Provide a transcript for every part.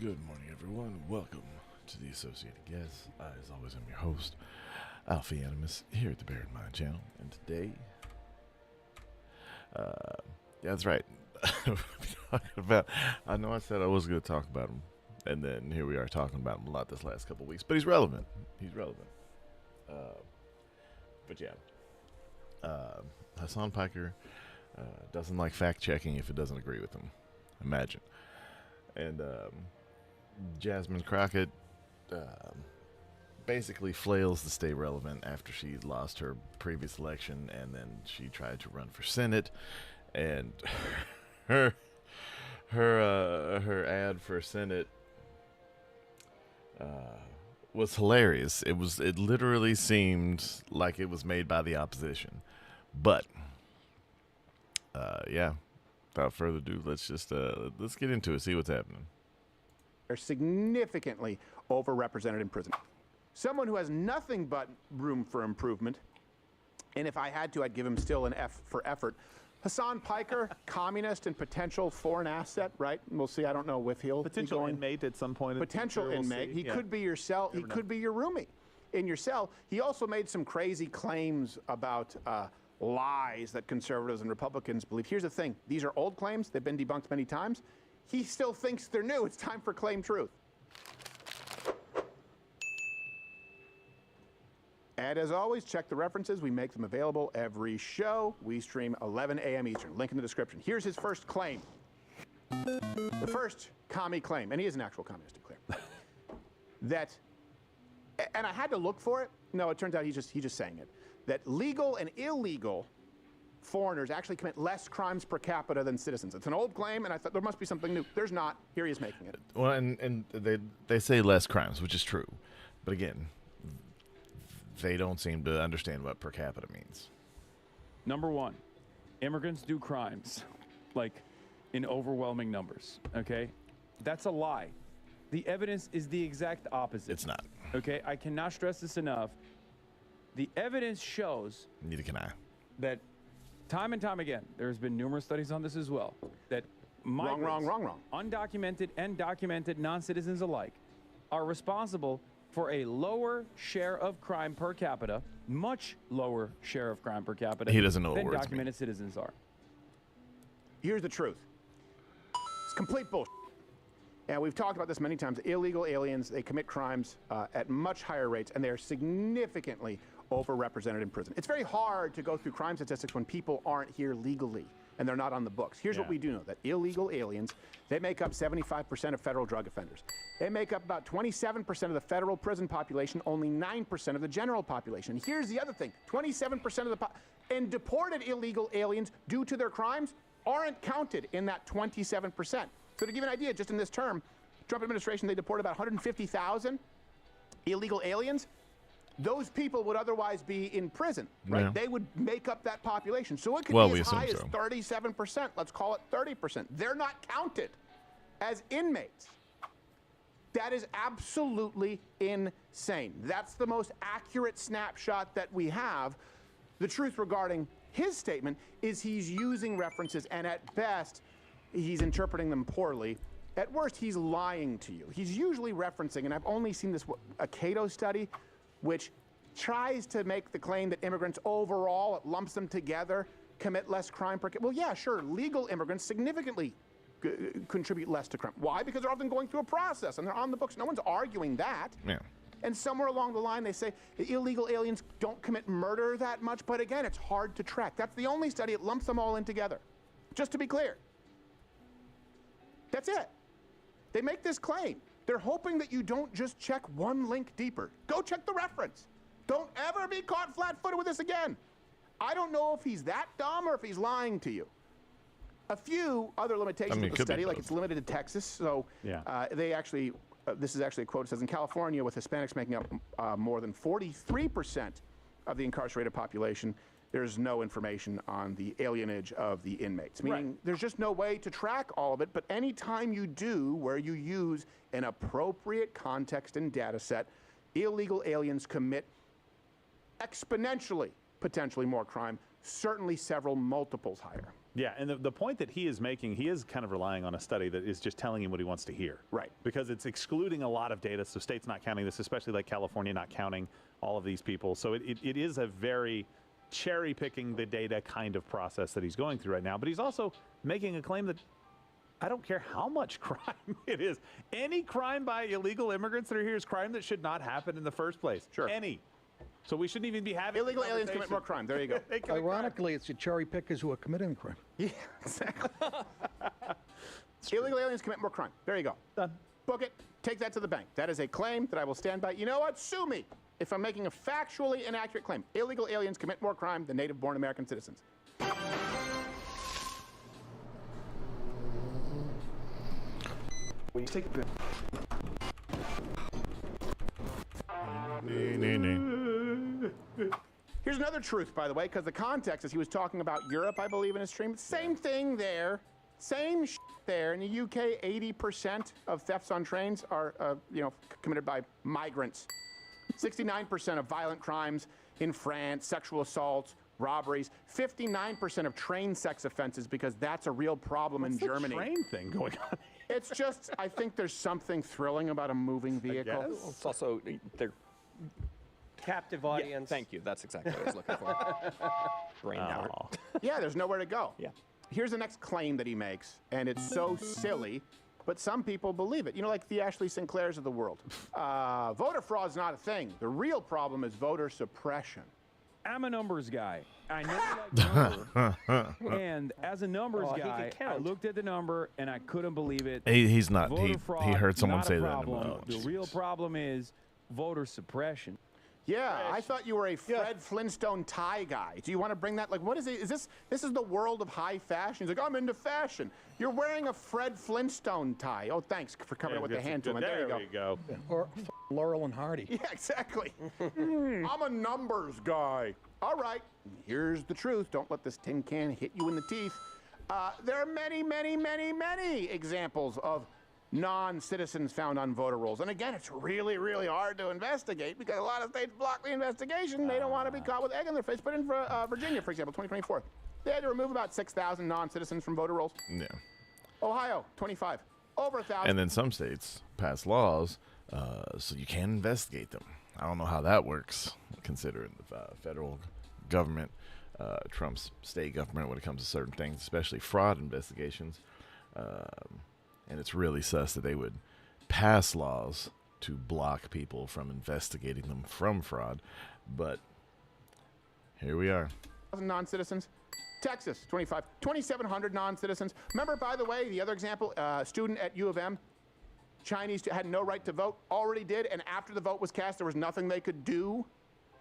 Good morning, everyone. Welcome to the Associated Guests. I, as always, am your host, Alpha Animus, here at the Bear in Mind channel. And today, yeah, that's right. I know I said I was going to talk about him, and then here we are talking about him a lot this last couple of weeks. But he's relevant. He's relevant. But yeah, Hasan Piker doesn't like fact checking if it doesn't agree with him. Imagine. And Jasmine Crockett basically flails to stay relevant after she lost her previous election, and then she tried to run for Senate, and her ad for Senate was hilarious. It literally seemed like it was made by the opposition, but yeah. Without further ado, let's get into it. See what's happening. Are significantly overrepresented in prison. Someone who has nothing but room for improvement, and if I had to, I'd give him still an F for effort. Hasan Piker, communist and potential foreign asset, right? We'll see. I don't know if he'll potential inmate at some point. Potential inmate. He could be your cell. He could be your roomie in your cell. He also made some crazy claims about lies that conservatives and Republicans believe. Here's the thing. These are old claims. They've been debunked many times. He still thinks they're new. It's time for Claim Truth. And as always, check the references. We make them available every show. We stream 11 a.m. Eastern. Link in the description. Here's his first claim. The first commie claim, and he is an actual communist claim, that, and I had to look for it. No, it turns out he's just saying it. That legal and illegal foreigners actually commit less crimes per capita than citizens. It's an old claim, and I thought there must be something new. There's not. Here he is making it. Well, and they say less crimes, which is true. But again, they don't seem to understand what per capita means. Number one, immigrants do crimes, like in overwhelming numbers, okay? That's a lie. The evidence is the exact opposite. It's not. Okay, I cannot stress this enough. The evidence shows Neither can I. that time and time again, there's been numerous studies on this as well, that migrants, Wrong. undocumented and documented non-citizens alike, are responsible for a lower share of crime per capita, much lower share of crime per capita He doesn't know what than words documented mean. citizens are. Here's the truth. It's complete bullshit. And we've talked about this many times. Illegal aliens, they commit crimes at much higher rates, and they're significantly overrepresented in prison. It's very hard to go through crime statistics when people aren't here legally and they're not on the books. Here's what we do know, that illegal aliens, they make up 75% of federal drug offenders. They make up about 27% of the federal prison population, only 9% of the general population. Here's the other thing, 27% of the and deported illegal aliens due to their crimes aren't counted in that 27%. So to give you an idea, just in this term, Trump administration, they deported about 150,000 illegal aliens. Those people would otherwise be in prison, right? Yeah. They would make up that population. So it could be as high as 37%. Let's call it 30%. They're not counted as inmates. That is absolutely insane. That's the most accurate snapshot that we have. The truth regarding his statement is he's using references, and at best, he's interpreting them poorly. At worst, he's lying to you. He's usually referencing, and I've only seen this, a Cato study, which tries to make the claim that immigrants overall, it lumps them together, commit less crime per capita. Well, yeah, sure, legal immigrants significantly contribute less to crime. Why? Because they're often going through a process, and they're on the books. No one's arguing that. Yeah. And somewhere along the line, they say illegal aliens don't commit murder that much, but again, it's hard to track. That's the only study, it lumps them all in together. Just to be clear. That's it. They make this claim. They're hoping that you don't just check one link deeper. Go check the reference. Don't ever be caught flat-footed with this again. I don't know if he's that dumb or if he's lying to you. A few other limitations of the study, like it's limited to Texas, so they actually, this is actually a quote, it says, in California, with Hispanics making up more than 43% of the incarcerated population, there's no information on the alienage of the inmates, meaning there's just no way to track all of it. But anytime you do, where you use an appropriate context and data set, illegal aliens commit exponentially, potentially more crime certainly several multiples higher. Yeah, and the point that he is making, he is kind of relying on a study that is just telling him what he wants to hear. Right. Because it's excluding a lot of data, so states not counting this, especially like California not counting all of these people. So it is a very cherry-picking the data kind of process that he's going through right now. But he's also making a claim that I don't care how much crime it is. Any crime by illegal immigrants that are here is crime that should not happen in the first place. Sure. Any. So we shouldn't even be having Illegal aliens commit more crime. There you go. They commit Ironically, it's the cherry pickers who are committing the crime. Yeah, exactly. Illegal aliens commit more crime. There you go. Done. Book it. Take that to the bank. That is a claim that I will stand by. You know what? Sue me if I'm making a factually inaccurate claim. Illegal aliens commit more crime than native-born American citizens. Will you take a bit? Here's another truth, by the way, because the context is he was talking about Europe, I believe, in his stream. Same thing there. Same there. In the UK, 80% of thefts on trains are, committed by migrants. 69% of violent crimes in France, sexual assaults, robberies. 59% of train sex offenses, because that's a real problem in Germany. What's the train thing going on? It's just, I think there's something thrilling about a moving vehicle. guess. It's also they're Captive audience. thank you. That's exactly what I was looking for. Brain power. Yeah, there's nowhere to go. Yeah. Here's the next claim that he makes, and it's so silly, but some people believe it. You know, like the Ashley Sinclairs of the world. Voter fraud is not a thing. The real problem is voter suppression. I'm a numbers guy. I know I like numbers. And as a numbers Oh, he can guy, I count. looked at the number and I couldn't believe it. He's not. Voter He fraud, heard someone not say a that. problem. In The real problem is voter suppression. Yeah, I thought you were a Fred Flintstone tie guy. Do you want to bring that? Like, what is it? Is this is the world of high fashion? He's like, I'm into fashion. You're wearing a Fred Flintstone tie. Oh, thanks for covering it with the hand tool. There you go. Or Laurel and Hardy. Yeah, exactly. I'm a numbers guy. All right, here's the truth. Don't let this tin can hit you in the teeth. There are many, many, many, many examples of non-citizens found on voter rolls. And again, it's really, really hard to investigate because a lot of states block the investigation. They don't want to be caught with egg on their face. But in Virginia, for example, 2024, they had to remove about 6,000 non-citizens from voter rolls. Yeah. Ohio, 25. Over 1,000. And then some states pass laws so you can't investigate them. I don't know how that works, considering the federal government trumps state government when it comes to certain things, especially fraud investigations. And it's really sus that they would pass laws to block people from investigating them from fraud. But here we are. Non-citizens. Texas, 25. 2,700 non-citizens. Remember, by the way, the other example, student at U of M, Chinese had no right to vote, already did, and after the vote was cast, there was nothing they could do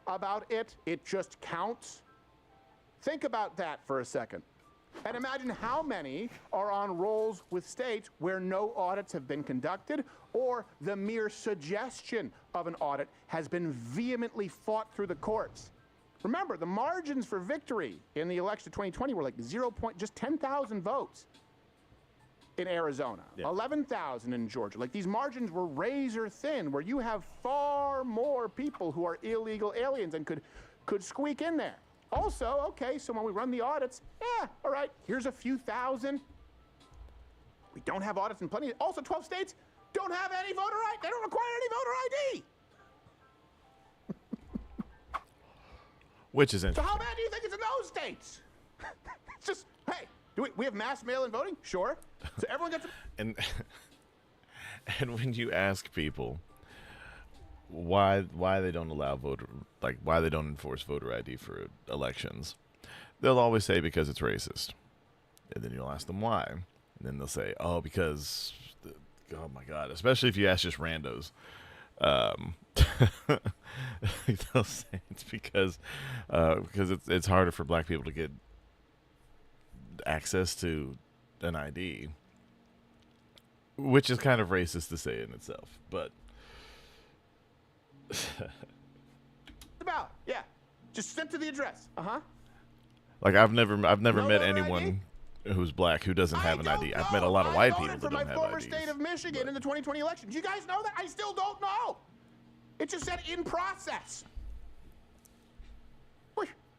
about it. It just counts. Think about that for a second. And imagine how many are on rolls with states where no audits have been conducted, or the mere suggestion of an audit has been vehemently fought through the courts. Remember, the margins for victory in the election of 2020 were like just 10,000 votes in Arizona, 11,000 in Georgia. Like, these margins were razor thin, where you have far more people who are illegal aliens and could squeak in there. Also, okay, so when we run the audits, all right, here's a few thousand. We don't have audits in plenty. Also, 12 states don't have any voter ID. They don't require any voter ID. Which is So interesting. how bad do you think it's in those states? It's just, hey, do we have mass mail-in voting? Sure. So everyone gets a... And when you ask people why they don't allow why they don't enforce voter ID for elections, they'll always say because it's racist. And then you'll ask them why. And then they'll say, oh, because, oh my God, especially if you ask just randos. They'll say it's because it's harder for black people to get access to an ID, which is kind of racist to say in itself, but about, yeah. Just sent to the address. like I've never No met voter anyone who's black who doesn't have an ID. I've met a lot of white people that don't have I voted for my former IDs. state of Michigan in the 2020 election. Do you guys know that? I still don't know. It just said in process.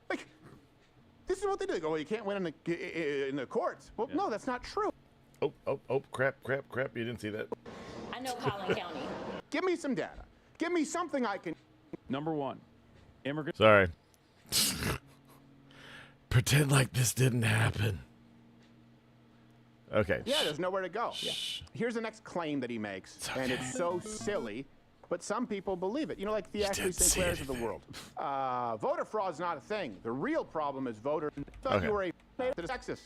Like, this is what they do. They go, well, you can't win in the courts. Well, no, that's not true. Oh, crap. You didn't see that. I know Collin County. Give me some data. Give me something I can. Number one, immigrants. Sorry. Pretend like this didn't happen. Okay. Yeah, there's nowhere to go. Yeah. Here's the next claim that he makes, and it's so silly, but some people believe it. You know, like the Ashley Sinclairs of the world. Voter fraud is not a thing. The real problem is voter. Thought you were a sexist.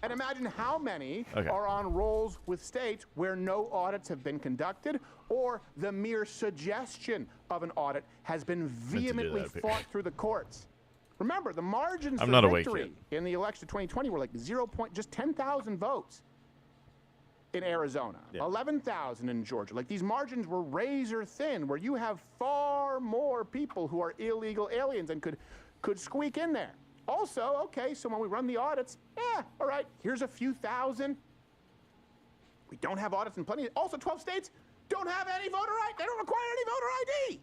And imagine how many are on rolls with states where no audits have been conducted, or the mere suggestion of an audit has been vehemently fought through the courts. Remember, the margins for victory in the election of 2020 were like just 10,000 votes in Arizona, 11,000 in Georgia. Like, these margins were razor thin, where you have far more people who are illegal aliens and could squeak in there. Also, okay, so when we run the audits, all right, here's a few thousand. We don't have audits in plenty. Also, 12 states don't have any voter ID. They don't require any voter ID.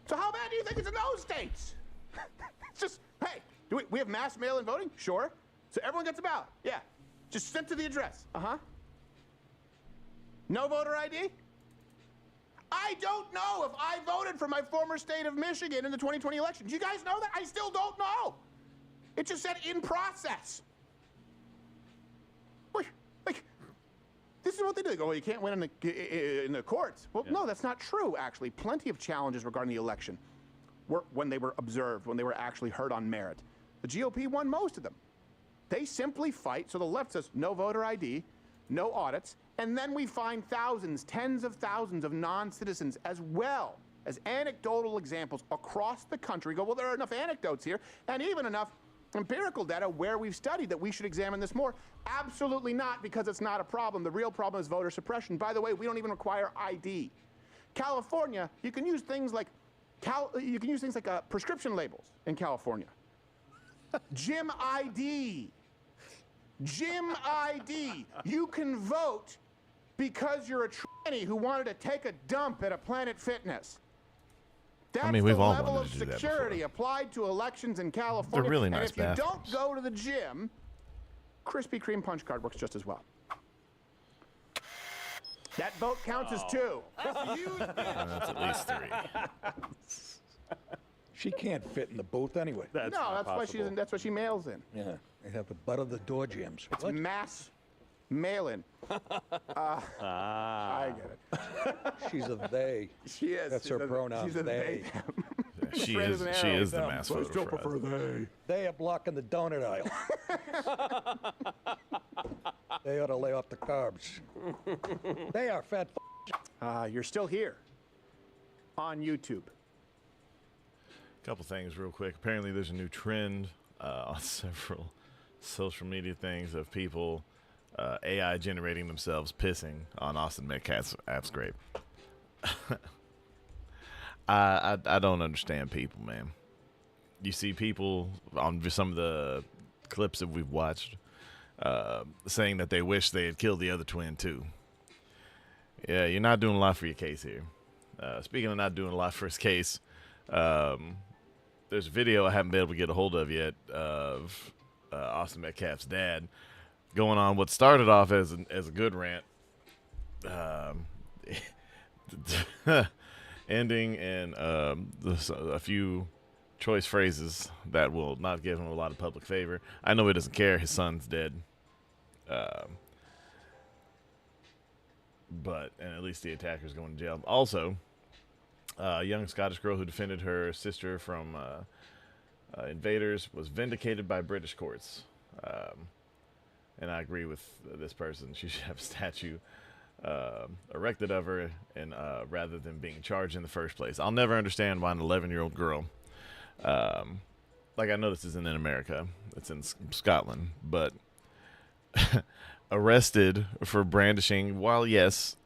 So how bad do you think it's in those states? It's just, hey, do we have mass mail-in voting? Sure. So everyone gets a ballot. Yeah. Just sent to the address. No voter ID? I don't know if I voted for my former state of Michigan in the 2020 election. Do you guys know that? I still don't know. It just said in process. Like, this is what they do. They go, well, you can't win in the courts. Well, no, that's not true, actually. Plenty of challenges regarding the election when they were observed, when they were actually heard on merit. The GOP won most of them. They simply fight. So the left says no voter ID, no audits, and then we find thousands, tens of thousands of non-citizens, as well as anecdotal examples across the country. Go, well, there are enough anecdotes here, and even enough empirical data where we've studied that we should examine this more. Absolutely not, because it's not a problem. The real problem is voter suppression. By the way, we don't even require ID. California, you can use things like prescription labels in California. Gym ID. Gym ID. You can vote because you're a tranny who wanted to take a dump at a Planet Fitness. That's we've all level wanted of to do that security before. applied to elections in California. They're really nice and if you bathrooms. don't go to the gym, Krispy Kreme punch card works just as well. That vote counts as 2. That's at least 3. She can't fit in the booth anyway. That's that's why she mails in. Yeah, they have the butt of the door jams. It's mass mail-in. I get it. She's a they. She is. That's her pronoun. She's a they. She is the mass voter still fraud. prefer they. They are blocking the donut aisle. They ought to lay off the carbs. They are fat. You're still here on YouTube. Couple things real quick. Apparently there's a new trend on several social media things of people AI generating themselves pissing on Austin Metcalf's app scrape. I don't understand people, man. You see people on some of the clips that we've watched saying that they wish they had killed the other twin too. Yeah, you're not doing a lot for your case here. Speaking of not doing a lot for his case, there's a video I haven't been able to get a hold of yet of Austin Metcalf's dad going on what started off as a good rant, ending in a few choice phrases that will not give him a lot of public favor. I know he doesn't care. His son's dead. But at least the attacker's going to jail. Also, a young Scottish girl who defended her sister from invaders was vindicated by British courts. And I agree with this person. She should have a statue erected of her, and rather than being charged in the first place. I'll never understand why an 11-year-old girl, like I know this isn't in America, it's in Scotland, but arrested for brandishing, while yes,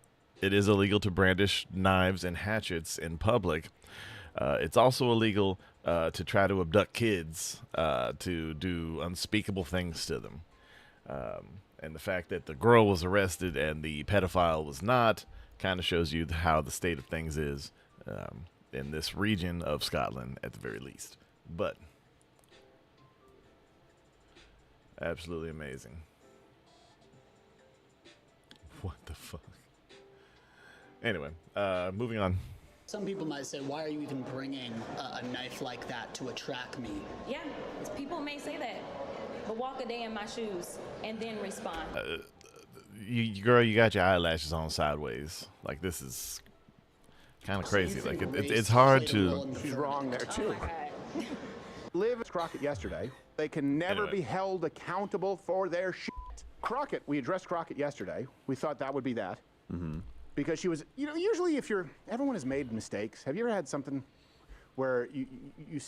it is illegal to brandish knives and hatchets in public, it's also illegal to try to abduct kids, to do unspeakable things to them. And the fact that the girl was arrested and the pedophile was not kind of shows you how the state of things is in this region of Scotland at the very least. But absolutely amazing. What the fuck? Anyway, moving on. Some people might say, why are you even bringing a knife like that to a track meet? Yeah, people may say that, but walk a day in my shoes and then respond. Girl, you got your eyelashes on sideways. Like, this is kind of crazy. So like, race it's hard played a role to. in the She's verdict? wrong there, Oh too. my God. Liv Crockett yesterday. They can never Anyway. be held accountable for their shit. Crockett, we addressed Crockett yesterday. We thought that would be that. Because she was, usually if everyone has made mistakes. Have you ever had something where you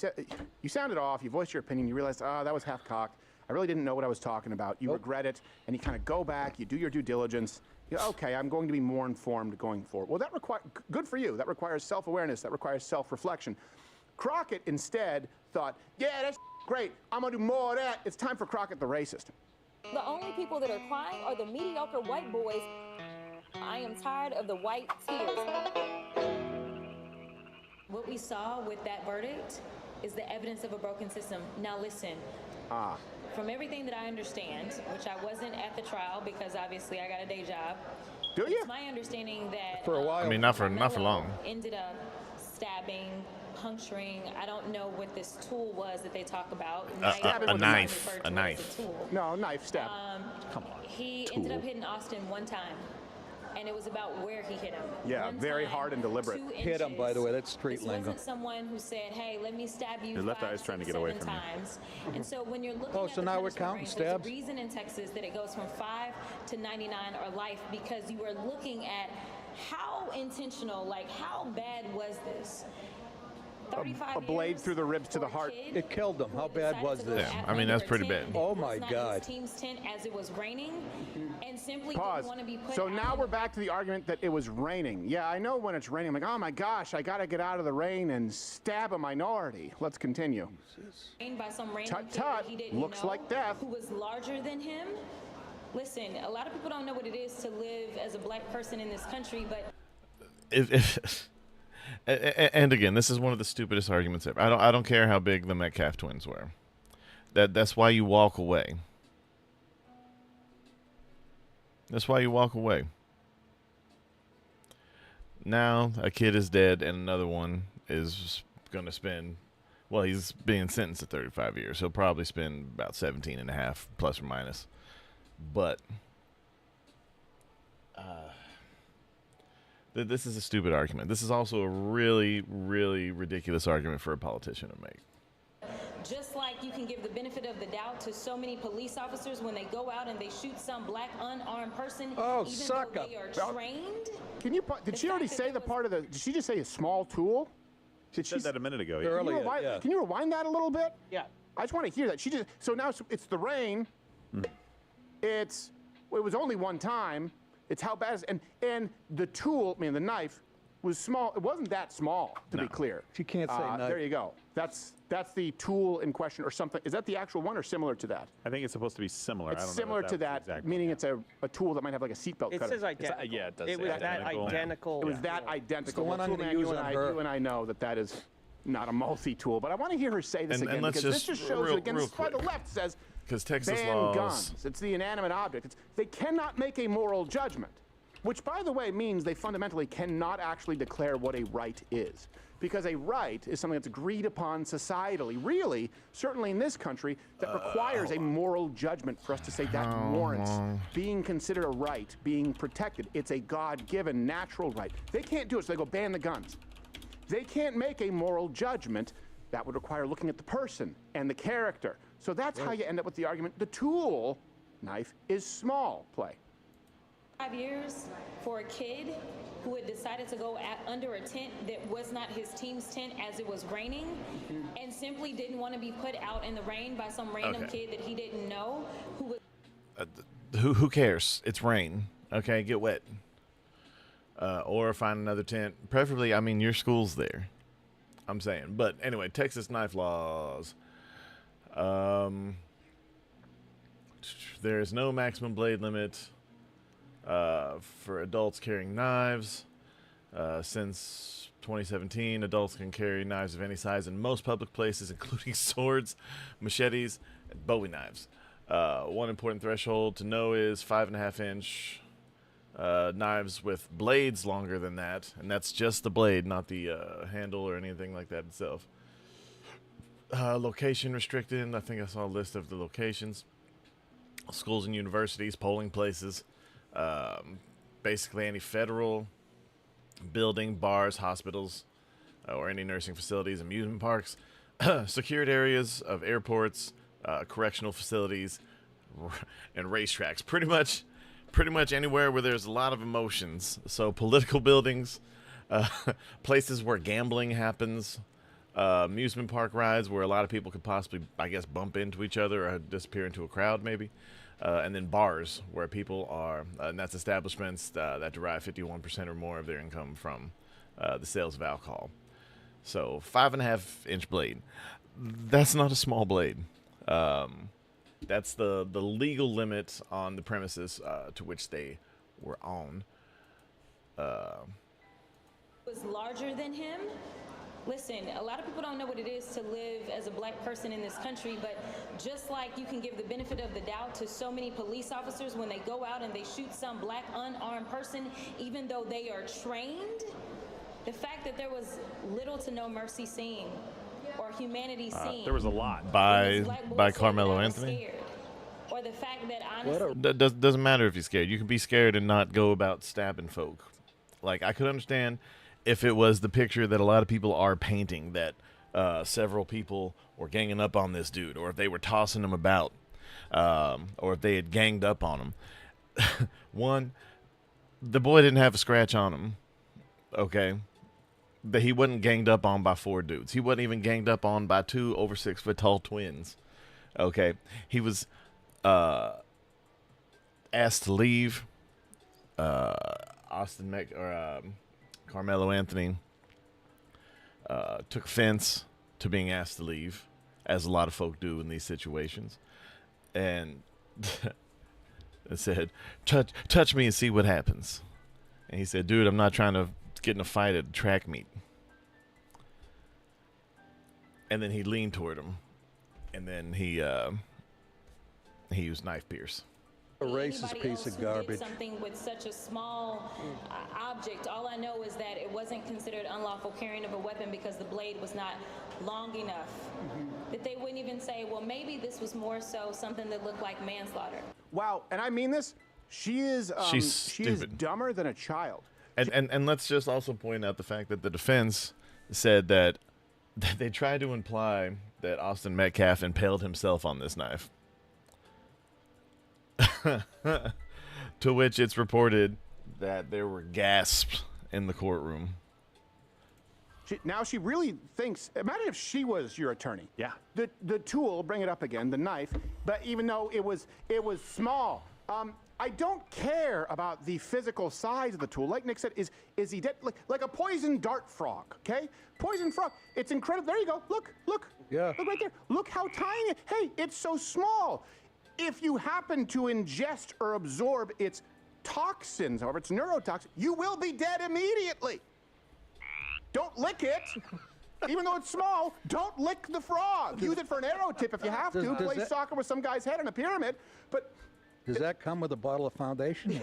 sounded off, you voiced your opinion, you realized, that was half-cocked. I really didn't know what I was talking about. You regret it, and you kind of go back, you do your due diligence. Okay, I'm going to be more informed going forward. Well, that good for you. That requires self-awareness. That requires self-reflection. Crockett instead thought, yeah, that's great. I'm going to do more of that. It's time for Crockett the racist. The only people that are crying are the mediocre white boys. I am tired of the white tears. What we saw with that verdict is the evidence of a broken system. Now listen. From everything that I understand, which I wasn't at the trial because obviously I got a day job. Do you? It's my understanding that For a while. I mean, not for Carmelo long. ended up stabbing, puncturing. I don't know what this tool was that they talk about. A knife. referred A to as knife. tool. No, knife stab. He ended up hitting Austin one time, and it was about where he hit him. Yeah, One very time, hard and deliberate. 2 Hit him, by the way, that's street this lingo. wasn't someone who said, "Hey, let me stab you." Your left 5, eye's trying to 6, get away 7 from you. times. And so when you're looking Oh, at so the now we're punishment counting range, there's stabs? a reason in Texas that it goes from 5 to 99 or life, because you are looking at how intentional, like how bad was this? 35 A blade years through the ribs to for the a heart. kid It killed him. who How bad decided was to go this? Yeah, at I mean, under that's a pretty tent bad. that Oh was my not God. his team's tent as it was raining, and simply Pause. didn't want to be put So out now in we're the back to the argument that it was raining. Yeah, I know when it's raining. I'm like, oh my gosh, I got to get out of the rain and stab a minority. Let's continue. rain by some random Tut, kid tut. that he didn't Looks know, like death. who was larger than him. Listen, a lot of people don't know what it is to live as a black person in this country, but And again, this is one of the stupidest arguments ever. I don't care how big the Metcalf twins were. That's why you walk away. That's why you walk away. Now a kid is dead and another one is going to spend, well, he's being sentenced to 35 years. He'll probably spend about 17 and a half, plus or minus. But this is a stupid argument. This is also a really, really ridiculous argument for a politician to make. just like you can give the benefit of the doubt to so many police officers when they go out and they shoot some black unarmed person, Oh, even suck though up. they are trained. Can you? Did she already say the part of the? Did she just say a small tool? Did Said that a minute ago. Can you, Earlier, rewind, yeah. can you rewind that a little bit? Yeah. I just want to hear that. She just. So now it's the rain. It was only one time. It's how bad is and the tool, I mean the knife, was small. It wasn't that small, to be clear. She can't say knife. There you go. That's the tool in question or something. Is that the actual one or similar to that? I think it's supposed to be similar. I It's don't know similar if to was that, exact. meaning it's a tool that might have like a seatbelt It cutter. says identical. yeah, it does It say was that identical. identical. It was that identical. the one Well, I'm Tool gonna Man, use on her. you and I know that is not a multi-tool, but I want to hear her say this And again let's because this just just shows real- it again. real This is why the quick. left says Because Texas ban laws. guns. It's the inanimate object. They cannot make a moral judgment, which, by the way, means they fundamentally cannot actually declare what a right is. Because a right is something that's agreed upon societally, really, certainly in this country, that requires a moral judgment for us to say that warrants being considered a right, being protected. It's a God-given natural right. They can't do it, so they go ban the guns. They can't make a moral judgment. That would require looking at the person and the character. So that's how you end up with the argument. The tool, knife, is small play. 5 years for a kid who had decided to go under a tent that was not his team's tent as it was raining, and simply didn't want to be put out in the rain by some random Okay. kid that he didn't know, who was Who cares? It's rain. Okay, get wet. Or find another tent. Preferably, I mean, your school's there. I'm saying. But anyway, Texas knife laws. There is no maximum blade limit for adults carrying knives. Since 2017, adults can carry knives of any size in most public places, including swords, machetes, and Bowie knives. One important threshold to know is 5.5-inch knives with blades longer than that, and that's just the blade, not the handle or anything like that itself. Location restricted. I think I saw a list of the locations. Schools and universities, polling places, basically any federal building, bars, hospitals, or any nursing facilities, amusement parks, secured areas of airports, correctional facilities, and racetracks. Pretty much anywhere where there's a lot of emotions. So political buildings, places where gambling happens, amusement park rides where a lot of people could possibly, I guess, bump into each other or disappear into a crowd maybe. And then bars where people are, and that's establishments that derive 51% or more of their income from the sales of alcohol. So 5.5-inch blade. That's not a small blade. That's the legal limit on the premises to which they were on. Was larger than him. Listen, a lot of people don't know what it is to live as a black person in this country, but just like you can give the benefit of the doubt to so many police officers when they go out and they shoot some black unarmed person, even though they are trained, the fact that there was little to no mercy seen or humanity seen. There was a lot. By Carmelo Anthony? Scared. Or the fact that honestly... Doesn't matter if you're scared. You can be scared and not go about stabbing folk. Like, I could understand if it was the picture that a lot of people are painting, that several people were ganging up on this dude, or if they were tossing him about, or if they had ganged up on him. One, the boy didn't have a scratch on him, okay? That he wasn't ganged up on by 4 dudes. He wasn't even ganged up on by 2 over 6 foot tall twins, okay? He was asked to leave. Carmelo Anthony took offense to being asked to leave, as a lot of folk do in these situations, and it said, touch me and see what happens. And he said, dude, I'm not trying to get in a fight at a track meet. And then he leaned toward him, and then he used knife pierce. A racist piece of garbage. Something with such a small object. All I know is that it wasn't considered unlawful carrying of a weapon because the blade was not long enough. That they wouldn't even say, well, maybe this was more so something that looked like manslaughter. Wow, and I mean this. She is dumber than a child. And let's just also point out the fact that the defense said that they tried to imply that Austin Metcalf impaled himself on this knife. To which it's reported that there were gasps in the courtroom. She really thinks, imagine if she was your attorney. Yeah. The tool, bring it up again, the knife, but even though it was small, I don't care about the physical size of the tool. Like Nick said, is he dead? Like a poison dart frog, okay? Poison frog, it's incredible. There you go, look. Yeah. Look right there, look how tiny, hey, it's so small. If you happen to ingest or absorb its toxins, or its neurotoxins, you will be dead immediately. Don't lick it. Even though it's small, don't lick the frog. Use it for an arrow tip if you have to. Play soccer with some guy's head in a pyramid. But does that come with a bottle of foundation?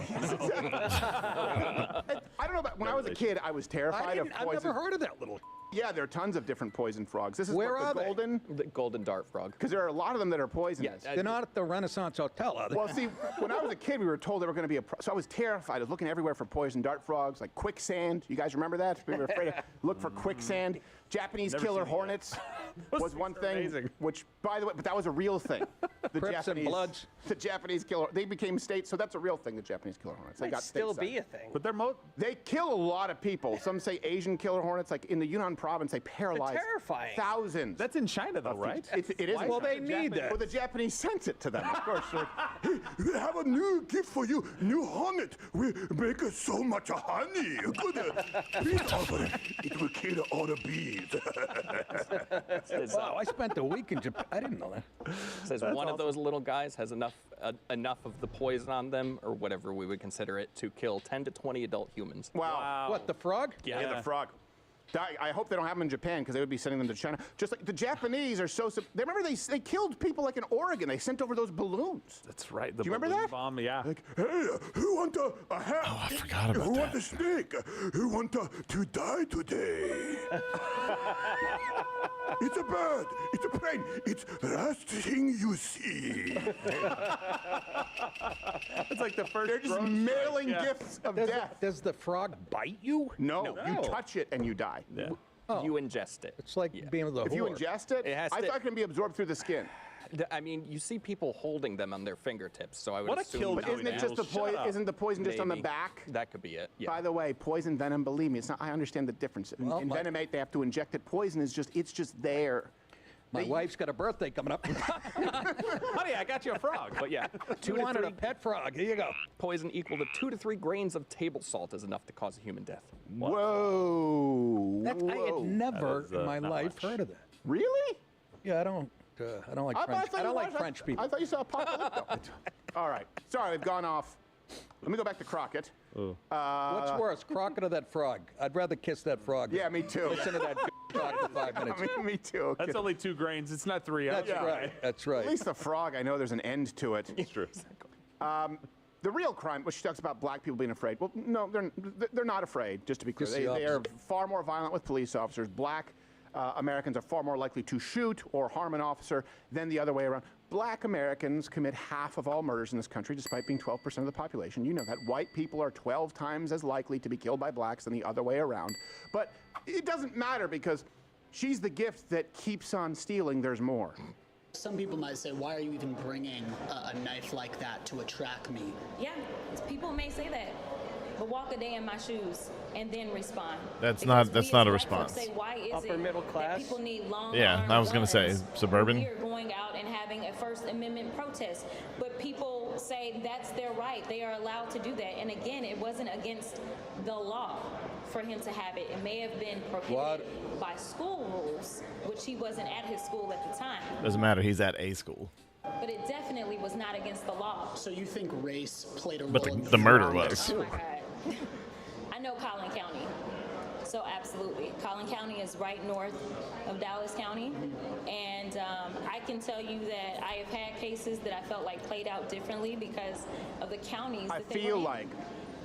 I don't know about when I was a kid, I was terrified of poison. I've never heard of that little. Yeah, there are tons of different poison frogs. This is Where what, are they? The golden dart frog. Because there are a lot of them that are poisonous. Yes. They're not at the Renaissance Hotel, are they? Well, see, when I was a kid, we were told there were going to be so I was terrified. I was looking everywhere for poison dart frogs, like quicksand. You guys remember that? We were afraid to look for quicksand. Japanese killer hornets was one thing. Amazing. Which, by the way, but that was a real thing. The Crips and Bloods. The Japanese killer. They became states, so that's a real thing. The Japanese killer hornets. They Might got still stateside. be a thing. But they're They kill a lot of people. Some say Asian killer hornets, like in the Yunnan province, they paralyze terrifying. thousands. That's in China, though, right? It is. Well, they need that. Well, the Japanese sent it to them, of course. Like, hey, we have a new gift for you, new hornet. We make so much honey. Good bees of it. It will kill all the bees. Wow, I spent a week in Japan. I didn't know that. Says one of those little guys has enough of the poison on them, or whatever we would consider it, to kill 10 to 20 adult humans. Wow. What, the frog? Yeah, the frog. I hope they don't have them in Japan because they would be sending them to China. Just like the Japanese are so. They remember they killed people like in Oregon. They sent over those balloons. That's right. Do you remember that? Bomb, yeah. Like, hey, who want a hat? Oh, I forgot about Who that. want a snake? Who want to die today? It's a bird. It's a plane. It's the last thing you see. It's like the first. They're just mailing gifts of death. Does the frog bite you? No, you touch it and you die. Yeah. You ingest it. It's like being with a If you whore. ingest it, It has I to- thought it can be absorbed through the skin. I mean, you see people holding them on their fingertips, so I would What a assume. kill But joke. isn't it just the Shut poison? up. Isn't the poison just on the Maybe. back? That could be it. Yeah. By the way, poison venom. Believe me, it's not. I understand the difference. Well, in my- Venomate, they have to inject it. Poison is just. It's just there. My wife's got a birthday coming up. Honey, I got you a frog. But yeah, She 2 to wanted 3 a pet frog. Here you go. poison equal to 2 to 3 grains of table salt is enough to cause a human death. Whoa. I had never That is, in my not life much. heard of that. Really? Yeah, I don't like French. I don't like French people. I thought you saw Apocalypto. All right. Sorry, I've gone off. Let me go back to Crockett. What's worse, Crockett or that frog? I'd rather kiss that frog. Yeah, me too. Listen to that talk for 5 minutes. me too. That's only 2 grains. It's not 3. That's right. That's right. At least the frog, I know there's an end to it. It's true. The real crime, which she talks about black people being afraid. Well, no, they're not afraid, just to be clear. Just the They are opposite. far more violent with police officers. Black Americans are far more likely to shoot or harm an officer than the other way around. Black Americans commit half of all murders in this country, despite being 12% of the population. You know that. White people are 12 times as likely to be killed by blacks than the other way around. But it doesn't matter because she's the gift that keeps on stealing. There's more. Some people might say, why are you even bringing a knife like that to a track meet? Yeah, people may say that, but walk a day in my shoes and then respond. That's Because not- that's we not as a black folks response. Say, why is Upper it middle that class? people need long Yeah, I was gonna say, guns suburban. when we're going out and having a First Amendment protest, but people say that's their right. They are allowed to do that. And again, it wasn't against the law for him to have it. It may have been prohibited by school rules, which he wasn't at his school at the time. Doesn't matter. He's at a school. But it definitely was not against the law. So you think race played a role But in the murder throwing was. it? Oh my God. I know Collin County. So absolutely. Collin County is right north of Dallas County. And I can tell you that I have had cases that I felt like played out differently because of the counties I that they feel were in. like.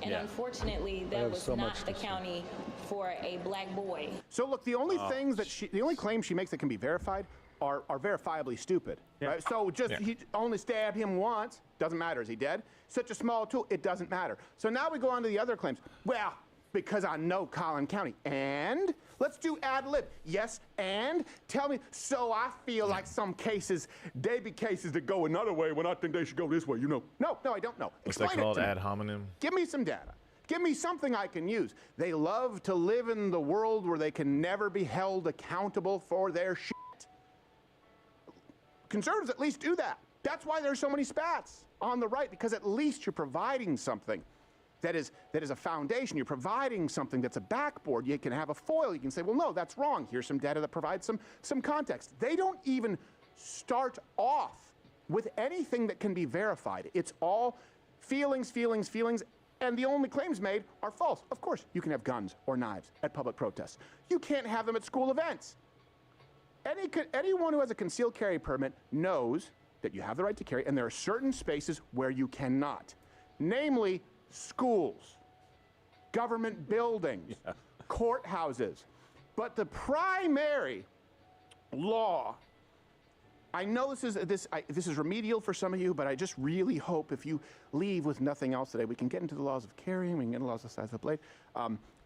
And unfortunately, that have was so not much the to say. county for a black boy. So look, the only things that the only claims she makes that can be verified are verifiably stupid. Right? So just he only stabbed him once. Doesn't matter. Is he dead? Such a small tool. It doesn't matter. So now we go on to the other claims. Well, because I know Collin County. And let's do ad lib. Yes, and tell me. So I feel like some cases, they be cases that go another way when I think they should go this way. You know? No, I don't know. What's Explain that it called? to me. Ad hominem. Give me some data. Give me something I can use. They love to live in the world where they can never be held accountable for their shit. Conservatives at least do that. That's why there's so many spats on the right, because at least you're providing something that is a foundation. You're providing something that's a backboard. You can have a foil. You can say, well, no, that's wrong. Here's some data that provides some context. They don't even start off with anything that can be verified. It's all feelings, and the only claims made are false. Of course, you can have guns or knives at public protests. You can't have them at school events. Anyone who has a concealed carry permit knows that you have the right to carry, and there are certain spaces where you cannot, namely schools, government buildings, courthouses. But the primary law, I know this is remedial for some of you, but I just really hope if you leave with nothing else today, we can get into the laws of carrying, we can get into the laws of the size of the blade.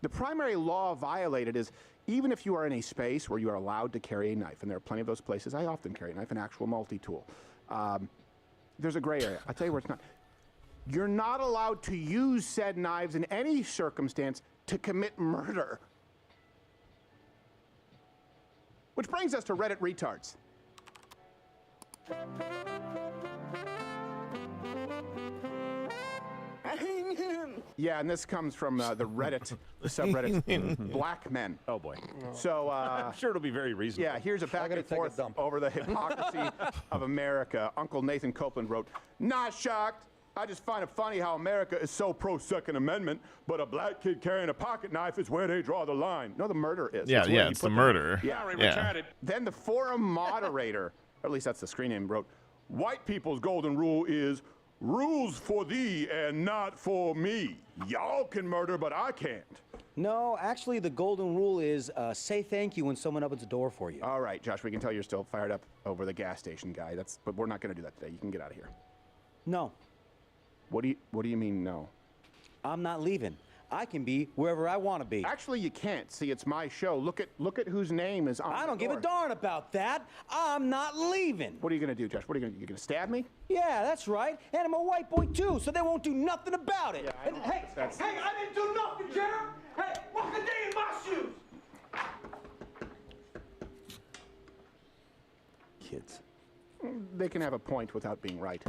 The primary law violated is even if you are in a space where you are allowed to carry a knife, and there are plenty of those places. I often carry a knife, an actual multi-tool. There's a gray area. I'll tell you where it's not. You're not allowed to use said knives in any circumstance to commit murder. Which brings us to Reddit retards. Yeah, and this comes from the Reddit subreddit, Black Men. Oh boy. So I'm sure it'll be very reasonable. yeah, here's a back gotta and take a forth dump. over the hypocrisy of America. Uncle Nathan Copeland wrote, "Not shocked. I just find it funny how America is so pro-Second Amendment, but a black kid carrying a pocket knife is where they draw the line. No, the murder is. Yeah, yeah, it's the murder. Yeah. Then the forum moderator, or at least that's the screen name, wrote, white people's golden rule is rules for thee and not for me. Y'all can murder, but I can't. No, actually, the golden rule is say thank you when someone opens the door for you. All right, Josh, we can tell you're still fired up over the gas station guy. But we're not going to do that today. You can get out of here. No. What do you mean, no? I'm not leaving. I can be wherever I want to be. Actually, you can't. See, it's my show. Look at whose name is on I the don't give door. a darn about that. I'm not leaving. What are you going to do, Josh? What are you going to stab me? Yeah, that's right. And I'm a white boy, too, so they won't do nothing about it. Yeah, I don't hey, think that's... hey, I didn't do nothing, Jerry. Hey, walk a day in my shoes. Kids. They can have a point without being right.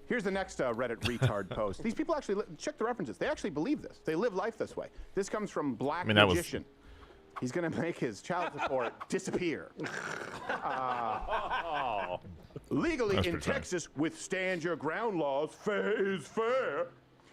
Here's the next Reddit retard post. These people actually, check the references. They actually believe this. They live life this way. This comes from Black Magician. He's going to make his child support disappear. Legally in Texas, with stand your ground laws, fair is fair.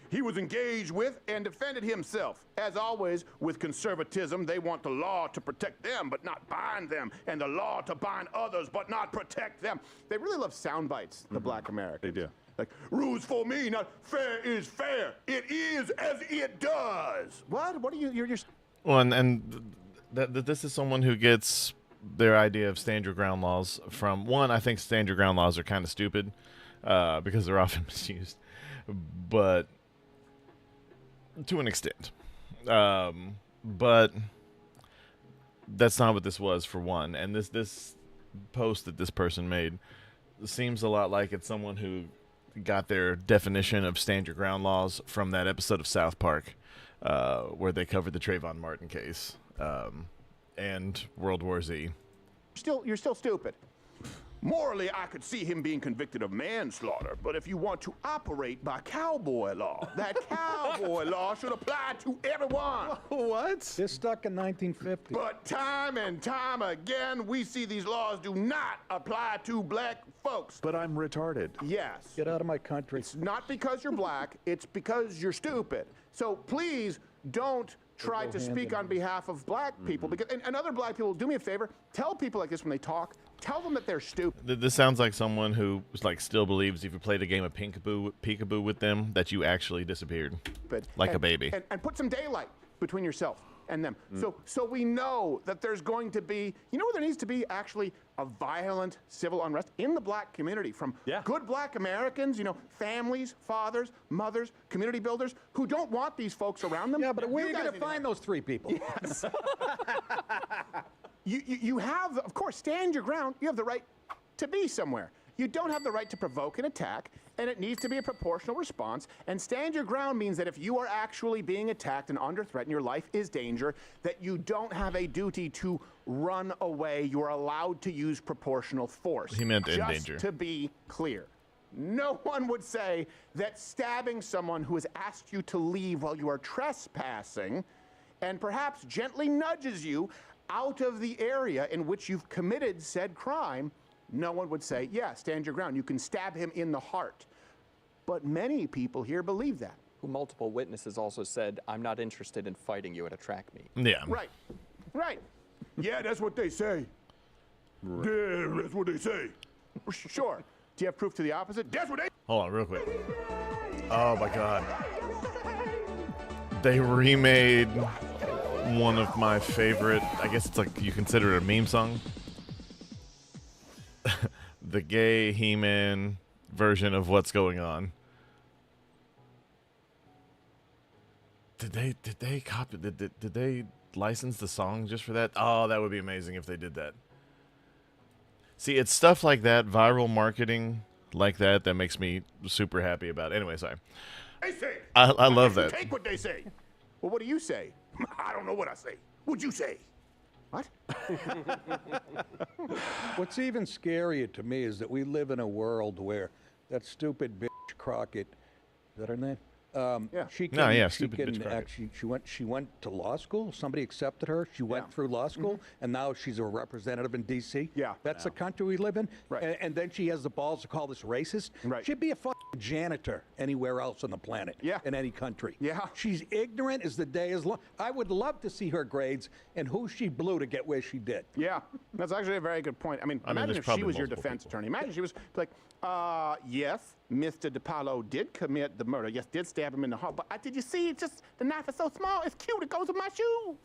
He was engaged with and defended himself. As always, with conservatism, they want the law to protect them, but not bind them, and the law to bind others, but not protect them. They really love sound bites, the Black Americans. They do. Like, rules for me, not fair is fair. It is as it does. What? What are you? You're Well, and this is someone who gets their idea of stand your ground laws from one. I think stand your ground laws are kind of stupid because they're often misused, but to an extent. But that's not what this was, for one. And this post that this person made seems a lot like it's someone who got their definition of stand your ground laws from that episode of South Park where they covered the Trayvon Martin case and World War Z. You're still stupid. Morally, I could see him being convicted of manslaughter, but if you want to operate by cowboy law, that cowboy law should apply to everyone. What? They're stuck in 1950. But time and time again, we see these laws do not apply to black folks. But I'm retarded. Yes. Get out of my country. It's not because you're black, it's because you're stupid. So please don't try to speak on behalf of black people. Because, and other black people, do me a favor, tell people like this when they talk, tell them that they're stupid. This sounds like someone who still believes if you played a game of peekaboo with them that you actually disappeared, like a baby. And put some daylight between yourself and them. So we know that there's going to be, you know, there needs to be actually a violent civil unrest in the black community from good black Americans, you know, families, fathers, mothers, community builders who don't want these folks around them. Yeah, but where are you going to find those three people? Yes. You have, of course, stand your ground. You have the right to be somewhere. You don't have the right to provoke an attack, and it needs to be a proportional response. And stand your ground means that if you are actually being attacked and under threat and your life is danger, that you don't have a duty to run away. You are allowed to use proportional force. He meant in just danger. To be clear. No one would say that stabbing someone who has asked you to leave while you are trespassing and perhaps gently nudges you out of the area in which you've committed said crime, no one would say, yeah, stand your ground. You can stab him in the heart. But many people here believe that. Multiple witnesses also said, I'm not interested in fighting you at a track meet. Yeah. Right. Yeah, that's what they say. Yeah, that's what they say. Sure. Do you have proof to the opposite? That's what they... Hold on, real quick. Oh, my God. They remade one of my favorite, I guess it's like you consider it a meme song. The gay He-Man version of What's Going On. Did they copy? Did they license the song just for that? Oh, that would be amazing if they did that. See, it's stuff like that, viral marketing like that makes me super happy about it. Anyway, sorry. They say. I love that. Take what they say. Well, what do you say? I don't know what I say. What'd you say? What? What's even scarier to me is that we live in a world where that stupid bitch Crockett, is that her name? Yeah. She can, No, yeah, she stupid bitch can Crockett. actually, she went to law school. Somebody accepted her. She went through law school, and now she's a representative in D.C. Yeah. That's the country we live in. Right. And then she has the balls to call this racist. Right. She'd be a fucking janitor anywhere else on the planet. Yeah. In any country. Yeah. She's ignorant as the day is long. I would love to see her grades and who she blew to get where she did. Yeah, that's actually a very good point. I mean, imagine there's if she probably was your multiple defense people. attorney. Imagine she was like, yes, Mr. DiPaolo did commit the murder. Yes, did stab him in the heart. But did you see? It's just the knife is so small. It's cute. It goes with my shoes.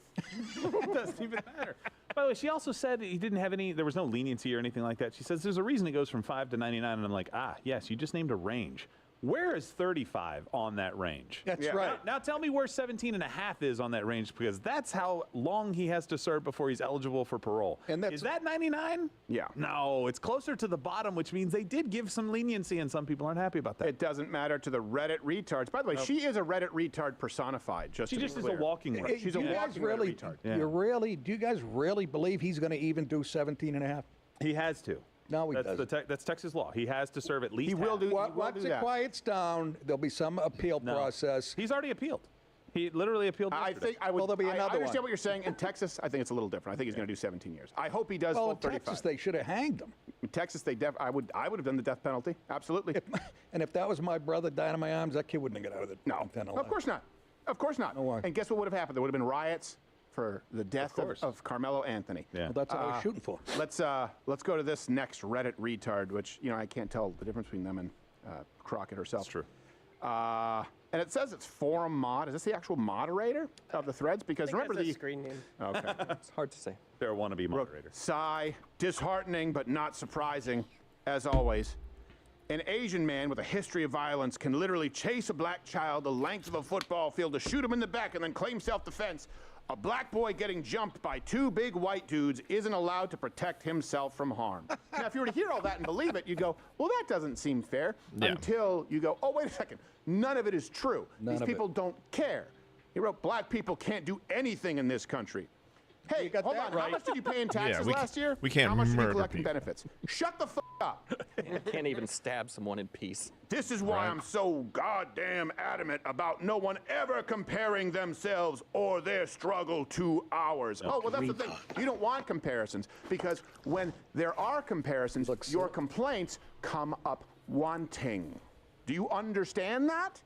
It doesn't even matter. By the way, she also said he didn't have any, there was no leniency or anything like that. She says there's a reason it goes from 5 to 99, and I'm like, yes, you just named a range. Where is 35 on that range? That's Yeah. right. Now tell me where 17 and a half is on that range, because that's how long he has to serve before he's eligible for parole. And that's- Is that 99? Yeah. No, it's closer to the bottom, which means they did give some leniency, and some people aren't happy about that. It doesn't matter to the Reddit retards. By the way, she is a Reddit retard personified. Just She to be just is a clear. walking Reddit. She's a Do you guys walking really, Reddit retard. do you guys really believe he's going to even do 17 and a half? He has to. No, he that's doesn't. That's Texas law. He has to serve at least He will half. do. Once it that. quiets down, there'll be some appeal process. He's already appealed. He literally appealed I yesterday. think I would. Well, there'll be I another understand one. what you're saying. In Texas, I think it's a little different. I think he's going to do 17 years. I hope he does Well, full in 35. Texas, they should have hanged him. In Texas, I would have done the death penalty. Absolutely. And if that was my brother dying in my arms, that kid wouldn't have got out of the No, 10 of course not. Of course not. No way. And guess what would have happened? There would have been riots for the death course. of Carmelo Anthony. Yeah. Well, that's what I was shooting for. Let's go to this next Reddit retard, which I can't tell the difference between them and Crockett herself. That's true. And it says it's forum mod. Is this the actual moderator of the threads? Because remember the the screen name. okay. It's hard to say. They're a wannabe moderator. Sigh, disheartening but not surprising, as always. An Asian man with a history of violence can literally chase a black child the length of a football field to shoot him in the back and then claim self-defense. A black boy getting jumped by 2 big white dudes isn't allowed to protect himself from harm. Now, if you were to hear all that and believe it, you'd go, well, that doesn't seem fair. Yeah. Until you go, oh, wait a second. None of it is true. These of people don't care. He wrote, black people can't do anything in this country. Hey, You got hold that on. How right. much did you pay in taxes we last year? we can't How much did you murder collect in people. benefits? Shut the f up. Can't even stab someone in peace. This is why I'm so goddamn adamant about no one ever comparing themselves or their struggle to ours. Oh, well, that's the thing. You don't want comparisons because when there are comparisons, your complaints come up wanting. Do you understand that?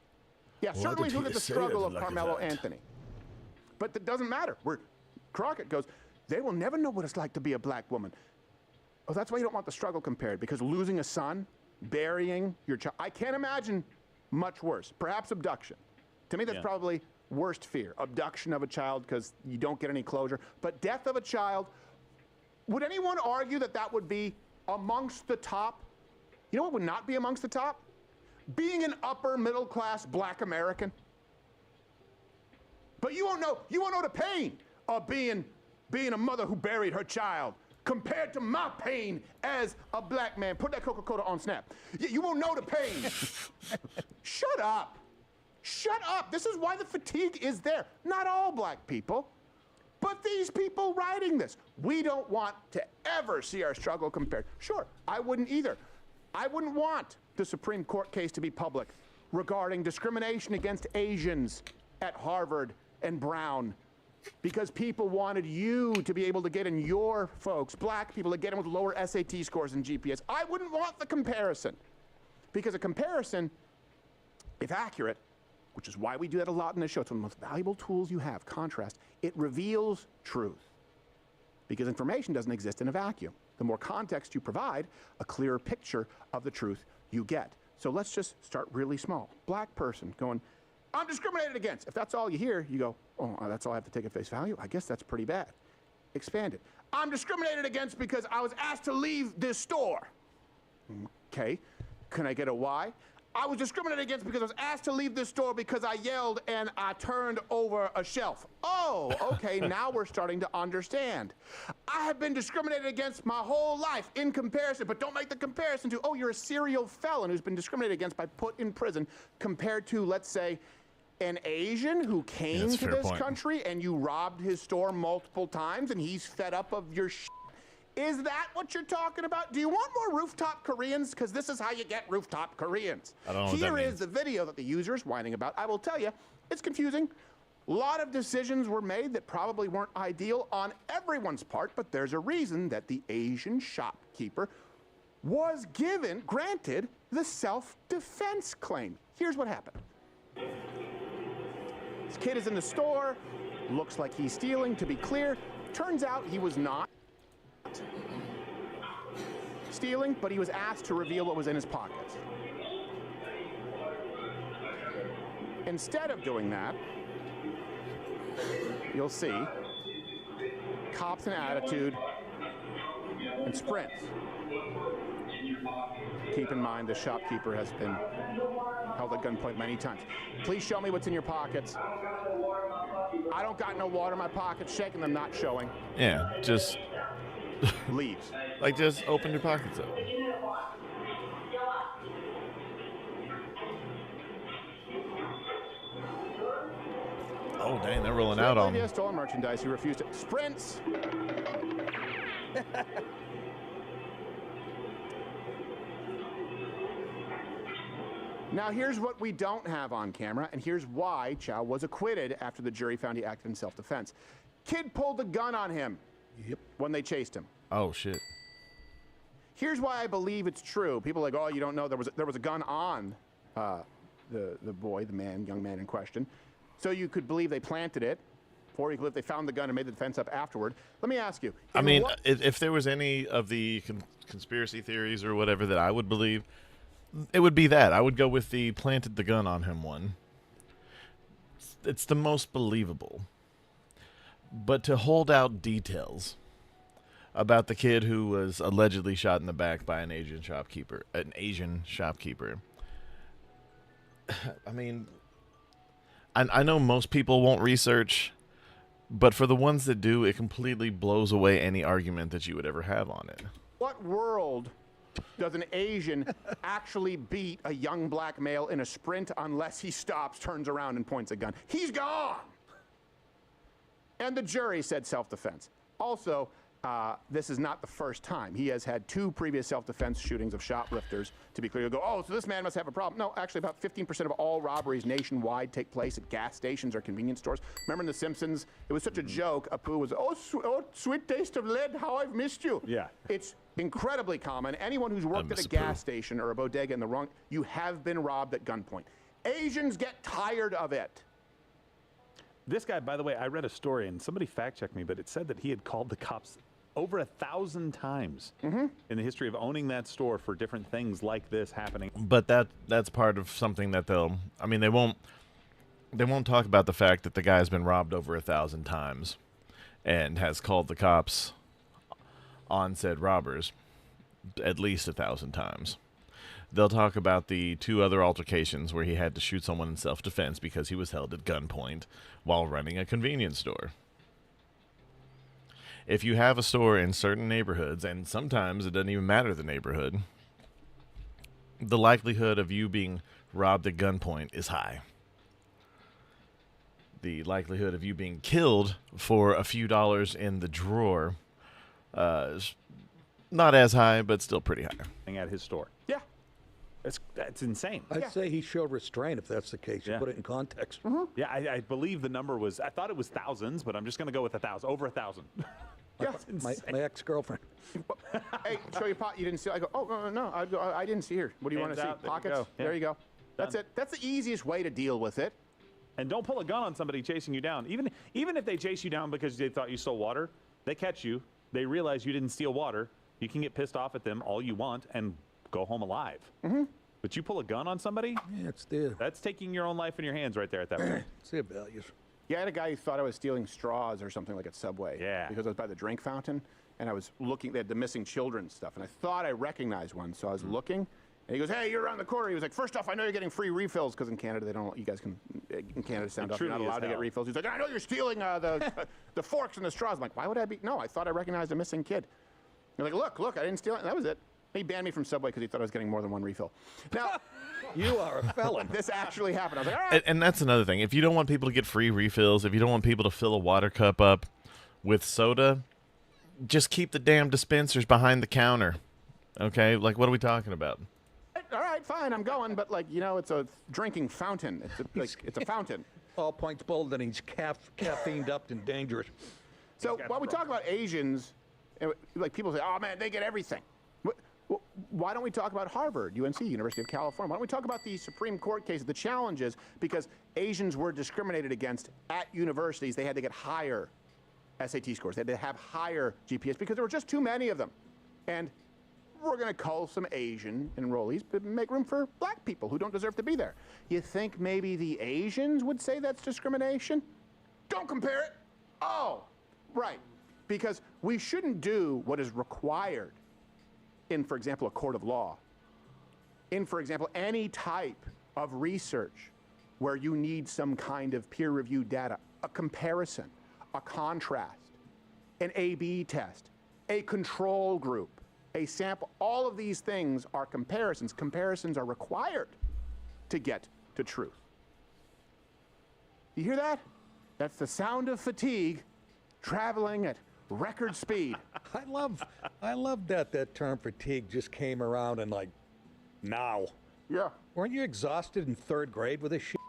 Yeah, certainly did look he at the say struggle it of like Carmelo that? Anthony. But that doesn't matter. Crockett goes, they will never know what it's like to be a black woman. Oh, that's why you don't want the struggle compared, because losing a son, burying your child, I can't imagine much worse. Perhaps abduction. To me, that's probably worst fear. Abduction of a child because you don't get any closure. But death of a child, would anyone argue that that would be amongst the top? You know what would not be amongst the top? Being an upper middle class black American. But you won't know the pain of being a mother who buried her child compared to my pain as a black man. Put that Coca-Cola on Snap. You won't know the pain. Shut up. Shut up. This is why the fatigue is there. Not all black people, but these people writing this. We don't want to ever see our struggle compared. Sure, I wouldn't either. I wouldn't want the Supreme Court case to be public regarding discrimination against Asians at Harvard and Brown, because people wanted you to be able to get in your folks, black people, to get in with lower SAT scores and GPS. I wouldn't want the comparison, because a comparison, if accurate, which is why we do that a lot in this show, it's one of the most valuable tools you have, contrast, it reveals truth, because information doesn't exist in a vacuum. The more context you provide, a clearer picture of the truth you get. So let's just start really small. Black person going, I'm discriminated against. If that's all you hear, you go, oh, that's all I have to take at face value? I guess that's pretty bad. Expand it. I'm discriminated against because I was asked to leave this store. Okay, can I get a why? I was discriminated against because I was asked to leave this store because I yelled and I turned over a shelf. Oh, okay, now we're starting to understand. I have been discriminated against my whole life in comparison, but don't make the comparison to, oh, you're a serial felon who's been discriminated against by put in prison compared to, let's say, an Asian who came that's a to fair this point. country and you robbed his store multiple times and he's fed up of your shit. Is that what you're talking about? Do you want more rooftop Koreans? Because this is how you get rooftop Koreans. I don't know what that Here is means. the video that the user is whining about. I will tell you, it's confusing. A lot of decisions were made that probably weren't ideal on everyone's part, but there's a reason that the Asian shopkeeper was granted the self-defense claim. Here's what happened. This kid is in the store, looks like he's stealing, to be clear. Turns out he was not stealing, but he was asked to reveal what was in his pockets. Instead of doing that, you'll see cops and attitude and sprints. Keep in mind the shopkeeper has been held at gunpoint many times. Please show me what's in your pockets. I don't got no water in my pockets, shaking them, not showing. Yeah, just leaves. Like, just open your pockets up. Oh, dang, they're rolling out on him. Stolen merchandise. He refused to. Sprints. Now, here's what we don't have on camera, and here's why Chow was acquitted after the jury found he acted in self-defense. Kid pulled a gun on him when they chased him. Oh, shit. Here's why I believe it's true. People are like, oh, you don't know there was a gun on the young man in question. So you could believe they planted it, or you could believe they found the gun and made the defense up afterward. Let me ask you. I mean, if there was any of the conspiracy theories or whatever that I would believe, it would be that. I would go with the planted the gun on him one. It's the most believable. But to hold out details about the kid who was allegedly shot in the back by an Asian shopkeeper, I mean, I know most people won't research, but for the ones that do, it completely blows away any argument that you would ever have on it. What world does an Asian actually beat a young black male in a sprint unless he stops, turns around, and points a gun? He's gone! And the jury said self-defense. Also, this is not the first time. He has had 2 previous self-defense shootings of shoplifters. To be clear, you'll go, oh, so this man must have a problem. No, actually, about 15% of all robberies nationwide take place at gas stations or convenience stores. Remember in The Simpsons? It was such a joke. Apu was, oh, sweet taste of lead, how I've missed you. Yeah. It's incredibly common. Anyone who's worked at a gas station or a bodega in the wrong, you have been robbed at gunpoint. Asians get tired of it. This guy, by the way, I read a story, and somebody fact-checked me, but it said that he had called the cops over 1,000 times in the history of owning that store for different things like this happening. But that's part of something that they won't talk about the fact that the guy's been robbed over 1,000 times and has called the cops on said robbers at least 1,000 times. They'll talk about the 2 other altercations where he had to shoot someone in self-defense because he was held at gunpoint while running a convenience store. If you have a store in certain neighborhoods, and sometimes it doesn't even matter the neighborhood, the likelihood of you being robbed at gunpoint is high. The likelihood of you being killed for a few dollars in the drawer is not as high, but still pretty high. At his store. Yeah. That's insane. I'd say he showed restraint if that's the case. You put it in context. Yeah, I believe the number was, I thought it was thousands, but I'm just going to go with 1,000, over 1,000. Yeah, my ex-girlfriend. Hey, show your pocket. You didn't see. I go, oh, no, I didn't see here. What do you want to see? Out, Pockets? There you go. That's it. That's the easiest way to deal with it. And don't pull a gun on somebody chasing you down. Even if they chase you down because they thought you stole water, they catch you, they realize you didn't steal water, you can get pissed off at them all you want and go home alive. But you pull a gun on somebody, that's taking your own life in your hands right there at that point. It's their values. Yeah, I had a guy who thought I was stealing straws or something like at Subway. Yeah. Because I was by the drink fountain, and I was looking, they had the missing children stuff, and I thought I recognized one, so I was looking, and he goes, hey, you're around the corner. He was like, first off, I know you're getting free refills, because in Canada, they don't, you guys can, in Canada, sound off, you're not allowed to get refills. He's like, I know you're stealing the forks and the straws. I'm like, why would I be? No, I thought I recognized a missing kid. You're like, look, I didn't steal it, and that was it. He banned me from Subway because he thought I was getting more than one refill. Now, you are a felon. This actually happened. I was like, all right. And that's another thing. If you don't want people to get free refills, if you don't want people to fill a water cup up with soda, just keep the damn dispensers behind the counter. Okay? Like, what are we talking about? All right, fine, I'm going, but it's a drinking fountain. It's a fountain. All points bold, and he's caffeined up and dangerous. So while we talk about Asians, like people say, oh man, they get everything. why don't we talk about Harvard, UNC, University of California? Why don't we talk about the Supreme Court cases, the challenges, because Asians were discriminated against at universities. They had to get higher SAT scores. They had to have higher GPS because there were just too many of them. And we're going to cull some Asian enrollees, but make room for black people who don't deserve to be there. You think maybe the Asians would say that's discrimination? Don't compare it. Oh, right. Because we shouldn't do what is required in, for example, a court of law. In, for example, any type of research where you need some kind of peer-reviewed data, a comparison, a contrast, an A/B test, a control group, a sample. All of these things are comparisons. Comparisons are required to get to truth. You hear that? That's the sound of fatigue traveling at record speed. I love that term fatigue just came around and like now. Yeah. Weren't you exhausted in 3rd grade with this shit?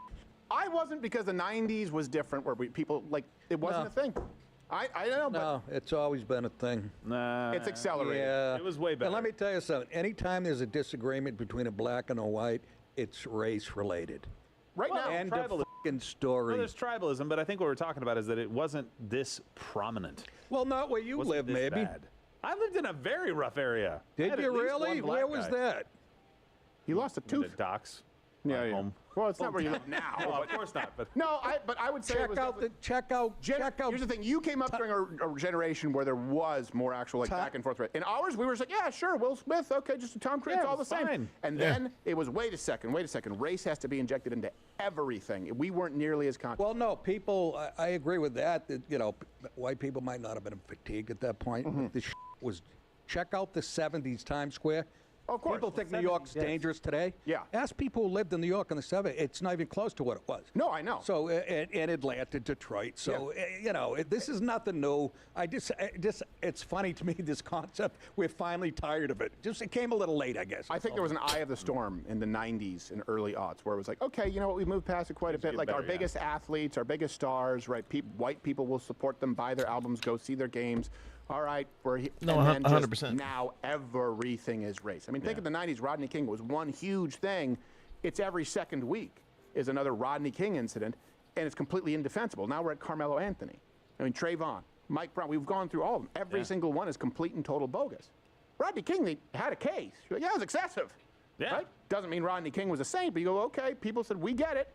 I wasn't, because the 90s was different, where people, like, it wasn't a thing. I don't know, but No, it's always been a thing. Nah, it's accelerated. Yeah. it was way better. And let me tell you something. Anytime there's a disagreement between a black and a white, it's race related. Right now, End of tribalism. fucking story. Well, there's tribalism, but I think what we're talking about is that it wasn't this prominent. Well, not where you Wasn't live, this maybe. bad. I lived in a very rough area. I Did had you at least really? one black Where was guy. that? he lost a The tooth. docks. Yeah, yeah. Home. Well, it's not where you live now. No, but- of course not. But No, but I would say it was definitely- check out. Here's the thing: you came up during a generation where there was more actual like back and forth. In ours, we were just like, yeah, sure, Will Smith, okay, just Tom Cruise, Yeah, all the it's same. fine. And then it was, wait a second, race has to be injected into everything. We weren't nearly as conscious. Well, no, people. I agree with that. That white people might not have been fatigued at that point. But the was check out the '70s Times Square. Of course. People think New 70s, York's yes. dangerous today. Yeah. Ask people who lived in New York in the '70s. It's not even close to what it was. No, I know. So in Atlanta, Detroit. So this is nothing new. It's funny to me, this concept. We're finally tired of it. Just it came a little late, I guess. I think there was an eye of the storm in the 90s and early aughts where it was like, okay, you know what, we moved past it quite a bit. get Like our better, yeah. biggest athletes, our biggest stars, right? White people will support them, buy their albums, go see their games. All right, No, and then 100%. now everything is race. I mean, think of the 90s, Rodney King was one huge thing. It's every second week is another Rodney King incident, and it's completely indefensible. Now we're at Carmelo Anthony. I mean, Trayvon, Mike Brown, we've gone through all of them. Every single one is complete and total bogus. Rodney King, they had a case. You're like, yeah, it was excessive. Yeah. Right? Doesn't mean Rodney King was a saint, but you go, okay, people said, we get it.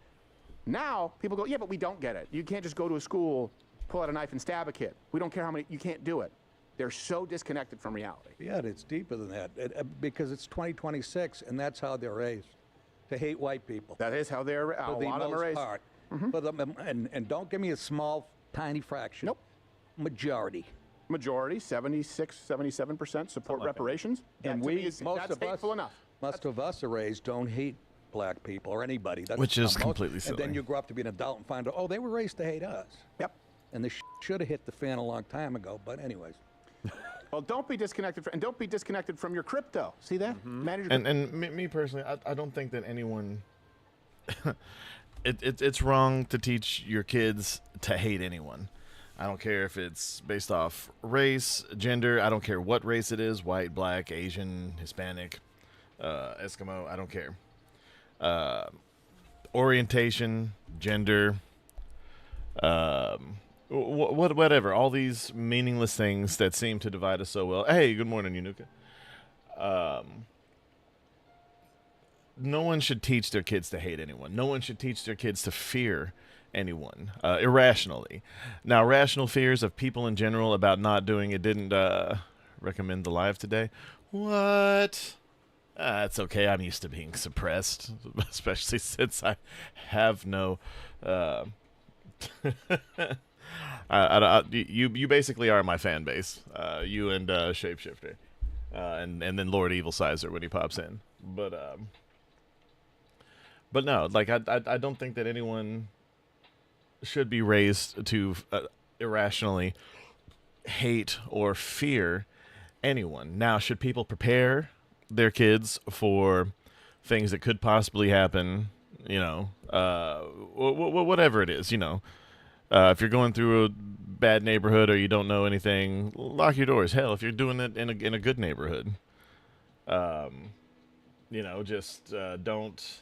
Now, people go, yeah, but we don't get it. You can't just go to a school, pull out a knife and stab a kid. We don't care how many, you can't do it. They're so disconnected from reality. Yeah, it's deeper than that because it's 2026, and that's how they're raised, to hate white people. That is how they're, a For the lot of them are most raised. part. For them, and don't give me a small, tiny fraction. Nope. Majority. Majority, 76, 77% support like reparations. And That to me we, is, most that's of us, hateful enough. most of us are raised don't hate black people or anybody. That's Which is most- completely And silly. then you grow up to be an adult and find out, oh, they were raised to hate us. Yep. And the should have hit the fan a long time ago. But anyways. Well, don't be disconnected and don't be disconnected from your crypto. See that? Manage your And me personally, I don't think that anyone. It's wrong to teach your kids to hate anyone. I don't care if it's based off race, gender. I don't care what race it is: white, black, Asian, Hispanic, Eskimo. I don't care. Orientation, gender, whatever. All these meaningless things that seem to divide us so well. Hey, good morning, Yunuka. No one should teach their kids to hate anyone. No one should teach their kids to fear anyone irrationally. Now, rational fears of people in general about not doing it didn't recommend the live today. What? It's okay. I'm used to being suppressed, especially since I have no. You basically are my fan base. You and Shapeshifter, and then Lord Evil Sizer when he pops in. But no, like I don't think that anyone should be raised to irrationally hate or fear anyone. Now, should people prepare their kids for things that could possibly happen? You know, whatever it is. You know, if you're going through a bad neighborhood or you don't know anything, lock your doors. Hell, if you're doing it in a good neighborhood, You know, just don't,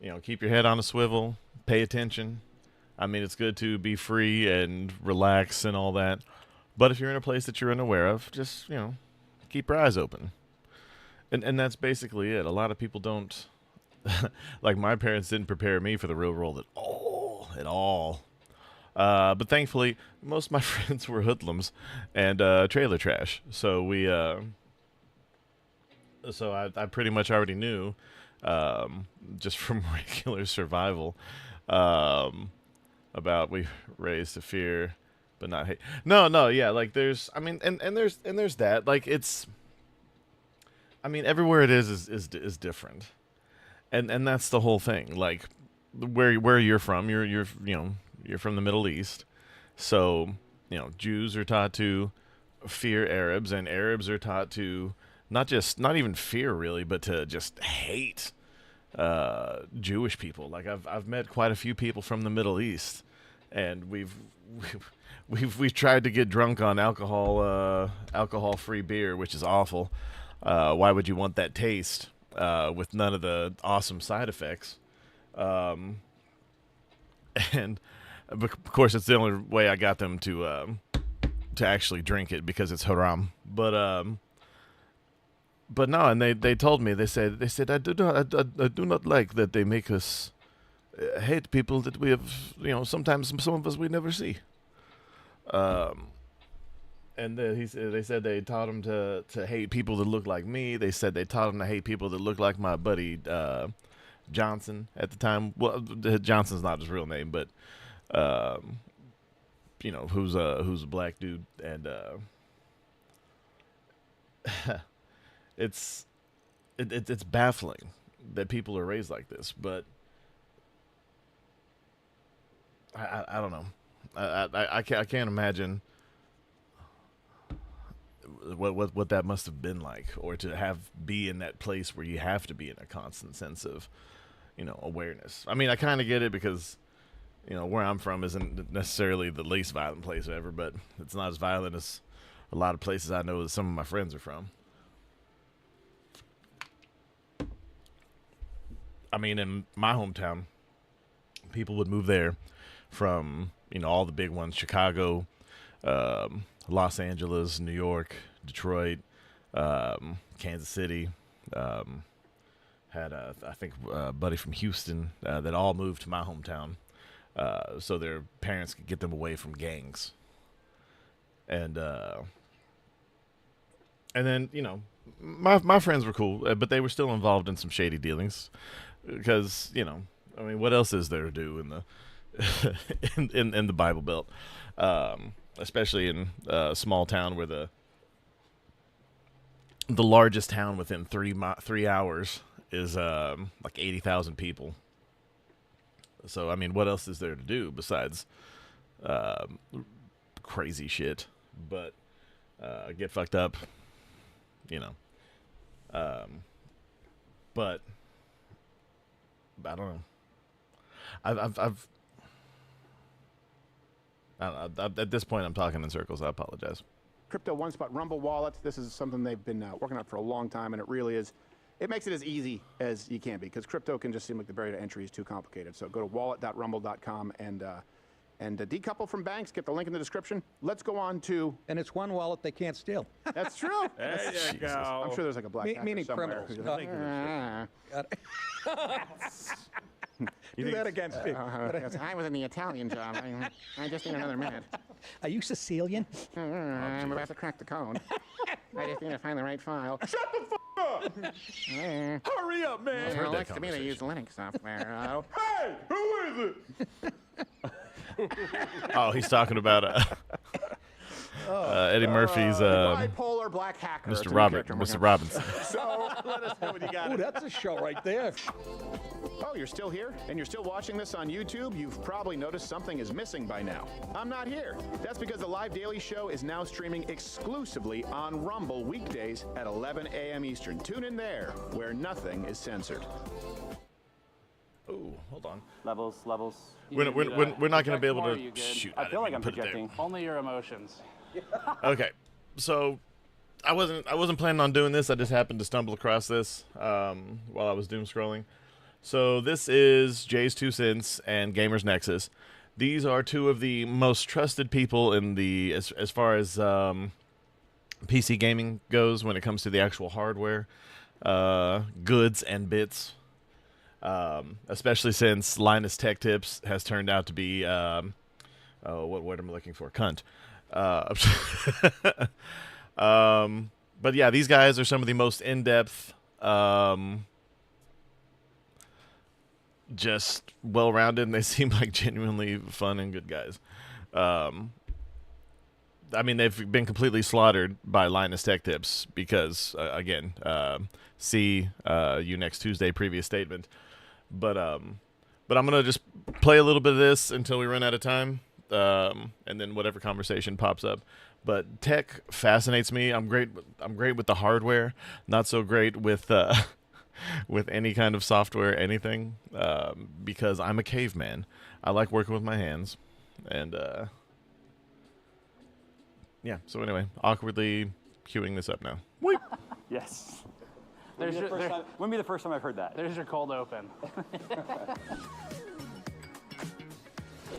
you know, keep your head on a swivel, pay attention. I mean, it's good to be free and relax and all that. But if you're in a place that you're unaware of, just, you know, keep your eyes open. And that's basically it. A lot of people don't, like my parents didn't prepare me for the real world at all. But thankfully, most of my friends were hoodlums and trailer trash. So I pretty much already knew, just from regular survival, about we raised to fear, but not hate. No, yeah, like there's, I mean, and there's that, like it's, I mean, everywhere it is different, and that's the whole thing. Like where you're from, you're you know, you're from the Middle East, so you know Jews are taught to fear Arabs, and Arabs are taught to not even fear really, but to just hate Jewish people. Like I've met quite a few people from the Middle East, and we've tried to get drunk on alcohol-free beer, which is awful. Why would you want that taste with none of the awesome side effects? And of course, it's the only way I got them to actually drink it, because it's haram. But no, and they told me, they said I do not like that they make us hate people that we have, you know, sometimes some of us we never see. And they said they taught him to hate people that look like me. They said they taught him to hate people that look like my buddy Johnson at the time. Well, Johnson's not his real name, but you know, who's a black dude, and it's baffling that people are raised like this. But I don't know. I can't imagine what that must have been like, or to be in that place where you have to be in a constant sense of, you know, awareness. I mean, I kind of get it, because, you know, where I'm from isn't necessarily the least violent place ever, but it's not as violent as a lot of places I know that some of my friends are from. I mean, in my hometown, people would move there from, you know, all the big ones: Chicago, Los Angeles, New York, Detroit, Kansas City. Had I think a buddy from Houston that all moved to my hometown, so their parents could get them away from gangs. And then, you know, my friends were cool, but they were still involved in some shady dealings, because, you know, I mean, what else is there to do in the in the Bible Belt, especially in a small town where the largest town within 3 hours is like 80,000 people. So I mean, what else is there to do besides crazy shit? But get fucked up, you know. But I don't know. At this point, I'm talking in circles. I apologize. Crypto One Spot Rumble Wallet. This is something they've been working on for a long time, and it really is. It makes it as easy as you can be, because crypto can just seem like the barrier to entry is too complicated. So go to wallet.rumble.com and decouple from banks. Get the link in the description. Let's go on to. And it's one wallet they can't steal. That's true. There you go. I'm sure there's like a black hacker Meaning somewhere. criminals. Do that again, Steve. I was in the Italian job. I just need another minute. Are you Sicilian? I'm about to crack the code. I just need to find the right file. Shut the fuck up! Hurry up, man! Well, it looks to me they use Linux software. Hey, who is it? Oh, he's talking about Eddie Murphy's bipolar black hacker. Mr. Robinson. So let us know what you got. Oh, that's a show right there. Oh, you're still here? And you're still watching this on YouTube? You've probably noticed something is missing by now. I'm not here. That's because the live daily show is now streaming exclusively on Rumble weekdays at 11 a.m. Eastern. Tune in there, where nothing is censored. Oh, hold on. Levels. We're not going to be able to shoot. I feel like I'm projecting. Only your emotions. Okay, so I wasn't planning on doing this. I just happened to stumble across this while I was doom scrolling. So this is Jay's 2 Cents and Gamers Nexus. These are two of the most trusted people in the as far as PC gaming goes when it comes to the actual hardware, goods and bits. Especially since Linus Tech Tips has turned out to be what word am I looking for? Cunt. But yeah, these guys are some of the most in-depth, just well-rounded, and they seem like genuinely fun and good guys. I mean, they've been completely slaughtered by Linus Tech Tips because, again, see you next Tuesday previous statement. But I'm gonna just play a little bit of this until we run out of time, and then whatever conversation pops up. But tech fascinates me. I'm great with the hardware, not so great with with any kind of software, anything, because I'm a caveman. I like working with my hands, and yeah. So anyway, awkwardly queuing this up now. Wait. Yes. Wouldn't be the first time I've heard that. There's your cold open.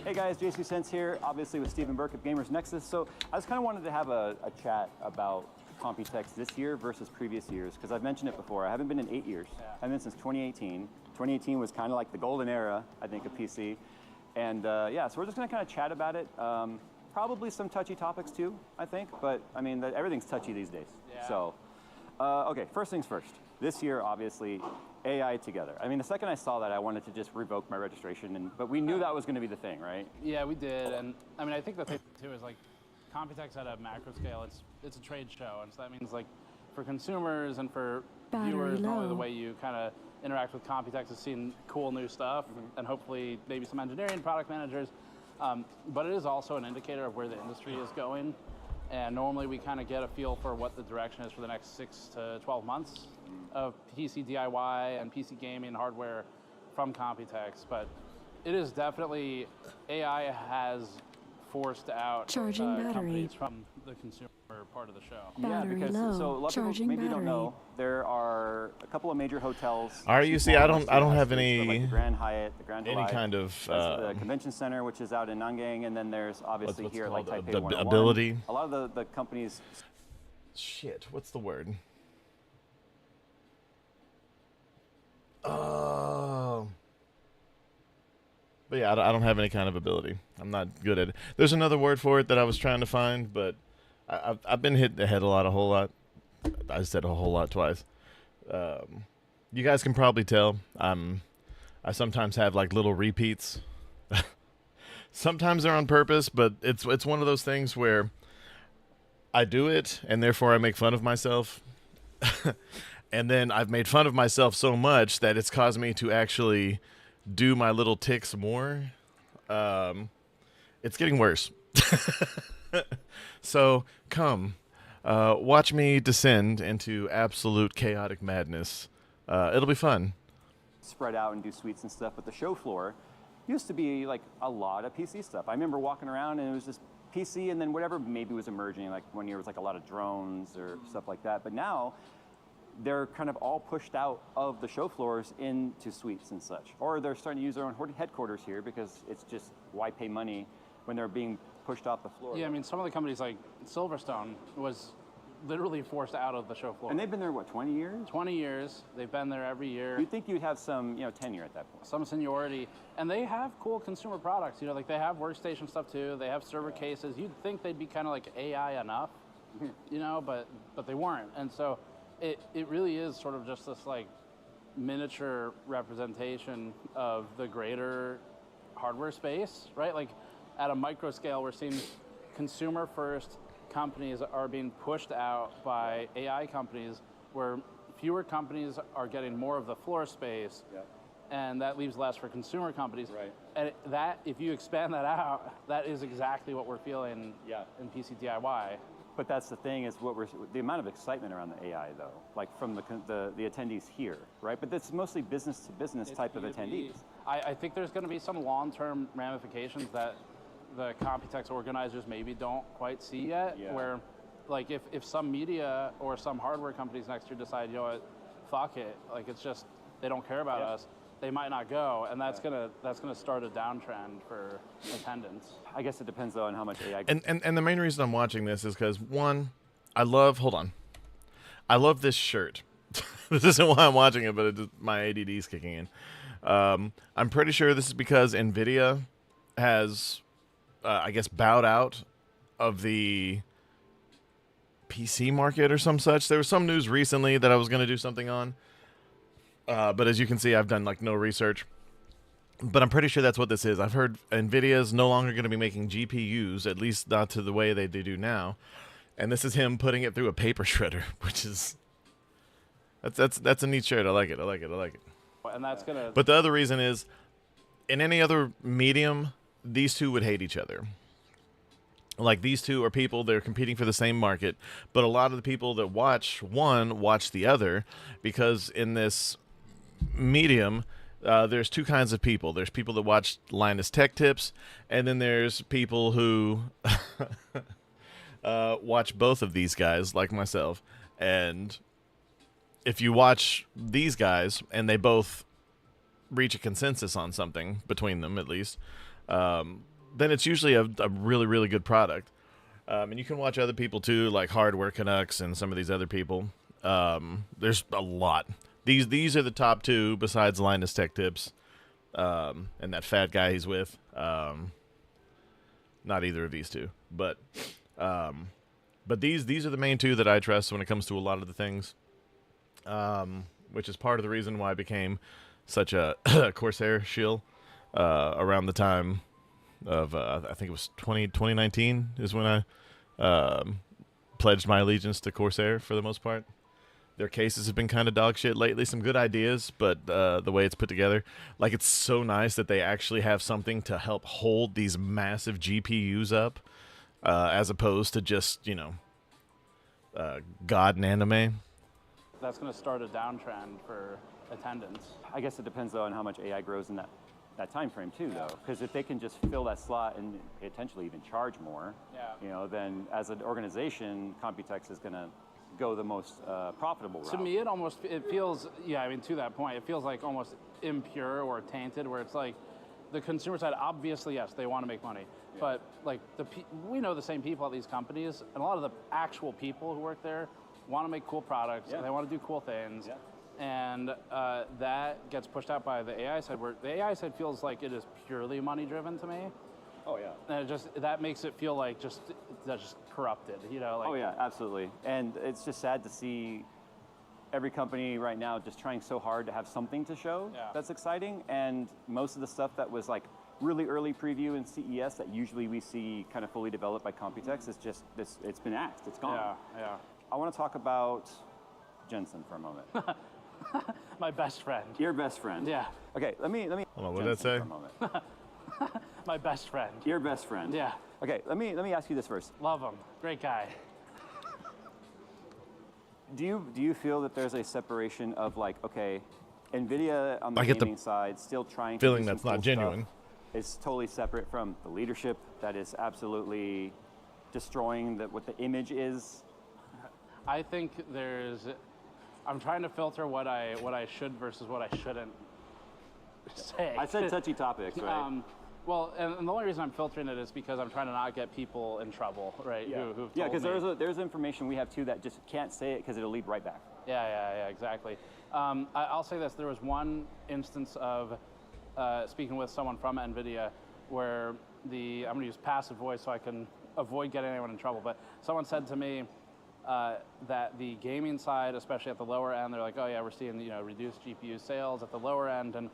Hey guys, JC Sense here, obviously with Stephen Burke of Gamers Nexus. So I just kind of wanted to have a chat about Computex this year versus previous years, because I've mentioned it before. I haven't been in 8 years. I've been since 2018. 2018 was kind of like the golden era, I think, of PC. And yeah, so we're just going to kind of chat about it. Probably some touchy topics too, I think. But I mean, everything's touchy these days. Yeah. So, okay, first things first. This year, obviously, AI together. I mean, the second I saw that, I wanted to just revoke my registration, but we knew that was going to be the thing, right? Yeah, we did, and I mean, I think the thing too is like, Computex at a macro scale, it's a trade show, and so that means like, for consumers and for viewers, normally the way you kind of interact with Computex is seeing cool new stuff, and hopefully maybe some engineering, product managers, but it is also an indicator of where the industry is going. And normally we kind of get a feel for what the direction is for the next 6 to 12 months of PC DIY and PC gaming hardware from Computex. But it is definitely, AI has forced out companies from the consumer part of the show. Yeah, because so a lot of people maybe don't know, there are a couple of major hotels. You see, I don't have any like the Grand Hyatt, the Grand any Hawaii, kind of the convention center, which is out in Nangang, and then there's obviously here like Taipei 101. Ability. A lot of the companies. Shit, what's the word? Oh. But yeah, I don't have any kind of ability. I'm not good at it. There's another word for it that I was trying to find, but I've been hit in the head a whole lot. I said a whole lot twice. You guys can probably tell I sometimes have like little repeats. Sometimes they're on purpose, but it's one of those things where I do it and therefore I make fun of myself. And then I've made fun of myself so much that it's caused me to actually do my little tics more. It's getting worse. So come, watch me descend into absolute chaotic madness. It'll be fun. Spread out and do suites and stuff, but the show floor used to be like a lot of PC stuff. I remember walking around and it was just PC and then whatever maybe was emerging, like one year was like a lot of drones or stuff like that. But now they're kind of all pushed out of the show floors into suites and such. Or they're starting to use their own headquarters here because it's just, why pay money when they're being pushed off the floor? Yeah, I mean, some of the companies like Silverstone was literally forced out of the show floor. And they've been there, what, 20 years? 20 years. They've been there every year. You'd think you'd have some, tenure at that point. Some seniority. And they have cool consumer products. Like they have workstation stuff too. They have server cases. You'd think they'd be kind of like AI enough, but they weren't. And so it really is sort of just this like miniature representation of the greater hardware space, right? Like at a micro scale, we're seeing consumer first companies are being pushed out by AI companies where fewer companies are getting more of the floor space, and that leaves less for consumer companies. Right. And that, if you expand that out, that is exactly what we're feeling in PC DIY. But that's the thing is the amount of excitement around the AI though, like from the attendees here, right? But that's mostly business to business type of attendees. I think there's going to be some long-term ramifications that the Computex organizers maybe don't quite see yet, where like if some media or some hardware companies next year decide, you know what, fuck it, like it's just they don't care about us, they might not go, and that's gonna start a downtrend for attendance. I guess it depends on how much AI. And the main reason I'm watching this is because one, I love this shirt. This isn't why I'm watching it, but my ADD is kicking in. I'm pretty sure this is because NVIDIA has, I guess, bowed out of the PC market or some such. There was some news recently that I was going to do something on. But as you can see, I've done like no research. But I'm pretty sure that's what this is. I've heard NVIDIA is no longer going to be making GPUs, at least not to the way they do now. And this is him putting it through a paper shredder, which is that's a neat shirt. I like it. And that's gonna. But the other reason is, in any other medium, these two would hate each other. Like, these two are people, they're competing for the same market, but a lot of the people that watch one watch the other, because in this medium, there's two kinds of people. There's people that watch Linus Tech Tips, and then there's people who watch both of these guys, like myself. And if you watch these guys, and they both reach a consensus on something, between them at least, then it's usually a really, really good product. And you can watch other people too, like Hardware Canucks and some of these other people. There's a lot. These are the top two besides Linus Tech Tips, and that fat guy he's with. Not either of these two, but these are the main two that I trust when it comes to a lot of the things. Which is part of the reason why I became such a Corsair shill around the time of I think it was 2019 is when I pledged my allegiance to Corsair for the most part. Their cases have been kind of dog shit lately. Some good ideas, but the way it's put together, like, it's so nice that they actually have something to help hold these massive GPUs up, as opposed to just, you know, God and anime. That's going to start a downtrend for attendance. I guess it depends on how much AI grows in that time frame too, though. Because if they can just fill that slot and potentially even charge more, you know, then as an organization, Computex is going to go the most profitable route. To me, it feels, yeah, I mean, to that point, it feels like almost impure or tainted, where it's like the consumer side, obviously, yes, they want to make money. But like we know the same people at these companies, and a lot of the actual people who work there want to make cool products, and they want to do cool things. And that gets pushed out by the AI side, where the AI side feels like it is purely money driven to me. Oh yeah. And that makes it feel like that's just corrupted, you know? Like, oh yeah, absolutely. And it's just sad to see every company right now just trying so hard to have something to show that's exciting. And most of the stuff that was like really early preview in CES that usually we see kind of fully developed by Computex is just it's been axed. It's gone. Yeah. I want to talk about Jensen for a moment. My best friend. Your best friend. Yeah. Okay, let me. Hold on, what did that say? For a moment. My best friend. Your best friend. Yeah. Okay, let me ask you this first. Love him. Great guy. Do you feel that there's a separation of, like, okay, NVIDIA on the gaming side still trying to do some that's cool not genuine. stuff, is totally separate from the leadership that is absolutely destroying what the image is? I think I'm trying to filter what I should versus what I shouldn't say. I said touchy topics, right? Well, and the only reason I'm filtering it is because I'm trying to not get people in trouble, right? Yeah, because there's information we have too that just can't say it because it'll lead right back. Yeah, exactly. I'll say this: there was one instance of speaking with someone from NVIDIA where I'm going to use passive voice so I can avoid getting anyone in trouble. But someone said to me that the gaming side, especially at the lower end, they're like, oh yeah, we're seeing reduced GPU sales at the lower end, and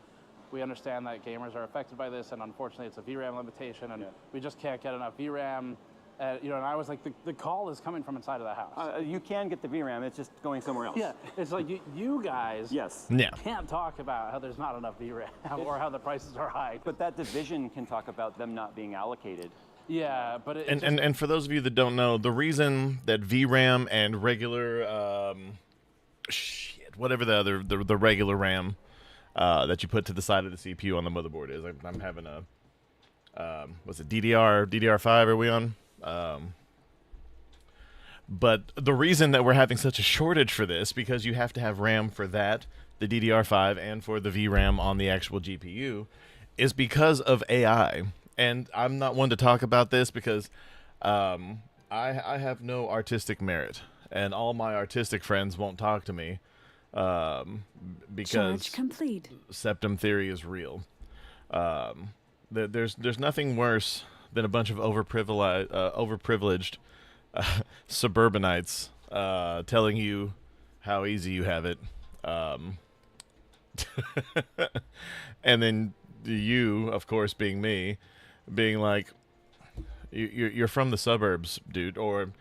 we understand that gamers are affected by this, and unfortunately it's a VRAM limitation, and we just can't get enough VRAM. And I was like, the call is coming from inside of the house. You can get the VRAM, it's just going somewhere else. Yeah, it's like you guys can't talk about how there's not enough VRAM or how the prices are high. But that division can talk about them not being allocated. Yeah, but and for those of you that don't know, the reason that VRAM and regular whatever the regular RAM that you put to the side of the CPU on the motherboard is, I'm having a what's it, DDR5 are we on? But the reason that we're having such a shortage for this, because you have to have RAM for that, the DDR5, and for the VRAM on the actual GPU, is because of AI. And I'm not one to talk about this because I have no artistic merit, and all my artistic friends won't talk to me because Charge complete. septum theory is real. There's nothing worse than a bunch of overprivileged suburbanites telling you how easy you have it, and then you, of course, being me, being like, you're from the suburbs, dude, or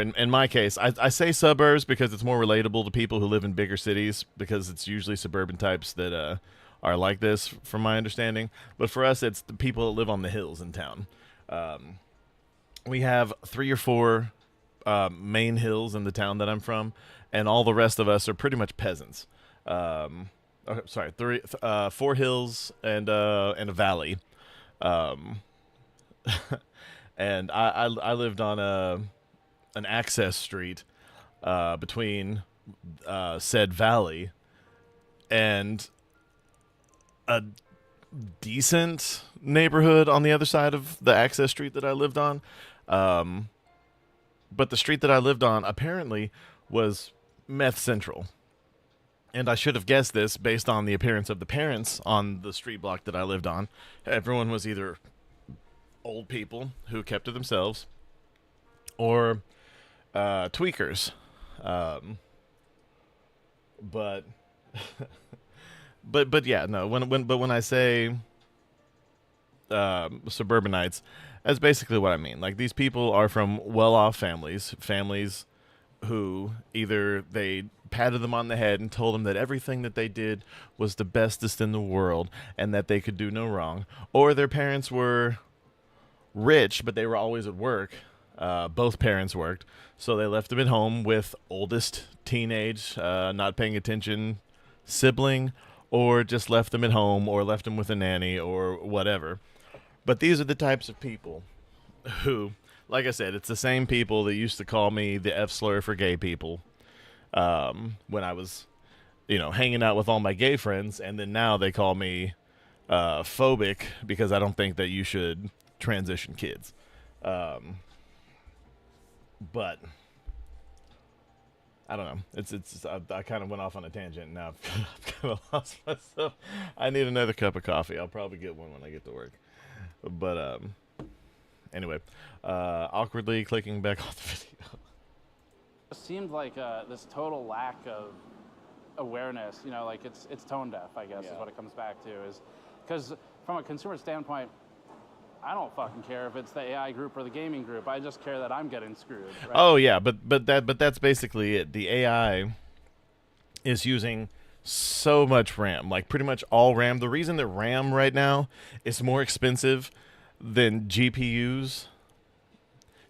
in my case, I say suburbs because it's more relatable to people who live in bigger cities, because it's usually suburban types that are like this, from my understanding. But for us, it's the people that live on the hills in town. We have 3 or 4 main hills in the town that I'm from, and all the rest of us are pretty much peasants. Sorry, 4 hills and a valley. And I lived on an access street between said valley and a decent neighborhood on the other side of the access street that I lived on. But the street that I lived on apparently was meth central. And I should have guessed this based on the appearance of the parents on the street block that I lived on. Everyone was either old people who kept to themselves or tweakers. But yeah, no. When I say suburbanites, that's basically what I mean. Like, these people are from well-off families who either they patted them on the head and told them that everything that they did was the bestest in the world and that they could do no wrong, or their parents were rich but they were always at work. Both parents worked, so they left them at home with oldest teenage, not paying attention sibling, or just left them at home, or left them with a nanny, or whatever. But these are the types of people who, like I said, it's the same people that used to call me the F slur for gay people when I was, hanging out with all my gay friends, and then now they call me phobic because I don't think that you should transition kids. But I don't know. I kind of went off on a tangent. Now I've kind of lost myself. I need another cup of coffee. I'll probably get one when I get to work. But anyway, awkwardly clicking back on the video. It seemed like this total lack of awareness. Like it's tone deaf, I guess, is what it comes back to. Is because from a consumer standpoint, I don't fucking care if it's the AI group or the gaming group. I just care that I'm getting screwed. Right? Oh yeah, but that's basically it. The AI is using so much RAM, like pretty much all RAM. The reason that RAM right now is more expensive than GPUs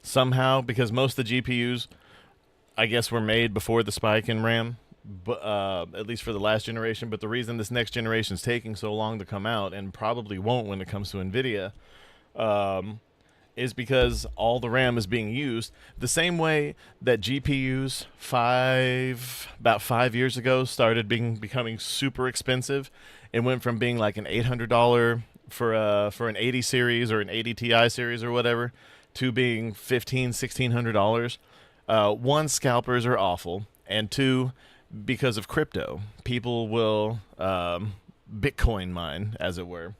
somehow, because most of the GPUs, I guess, were made before the spike in RAM, but at least for the last generation. But the reason this next generation is taking so long to come out, and probably won't when it comes to NVIDIA, is because all the RAM is being used the same way that GPUs about 5 years ago started becoming super expensive. It went from being like an $800 for an 80 series or an 80 Ti series or whatever to being $1,600. One, scalpers are awful, and 2, because of crypto, people will Bitcoin mine, as it were.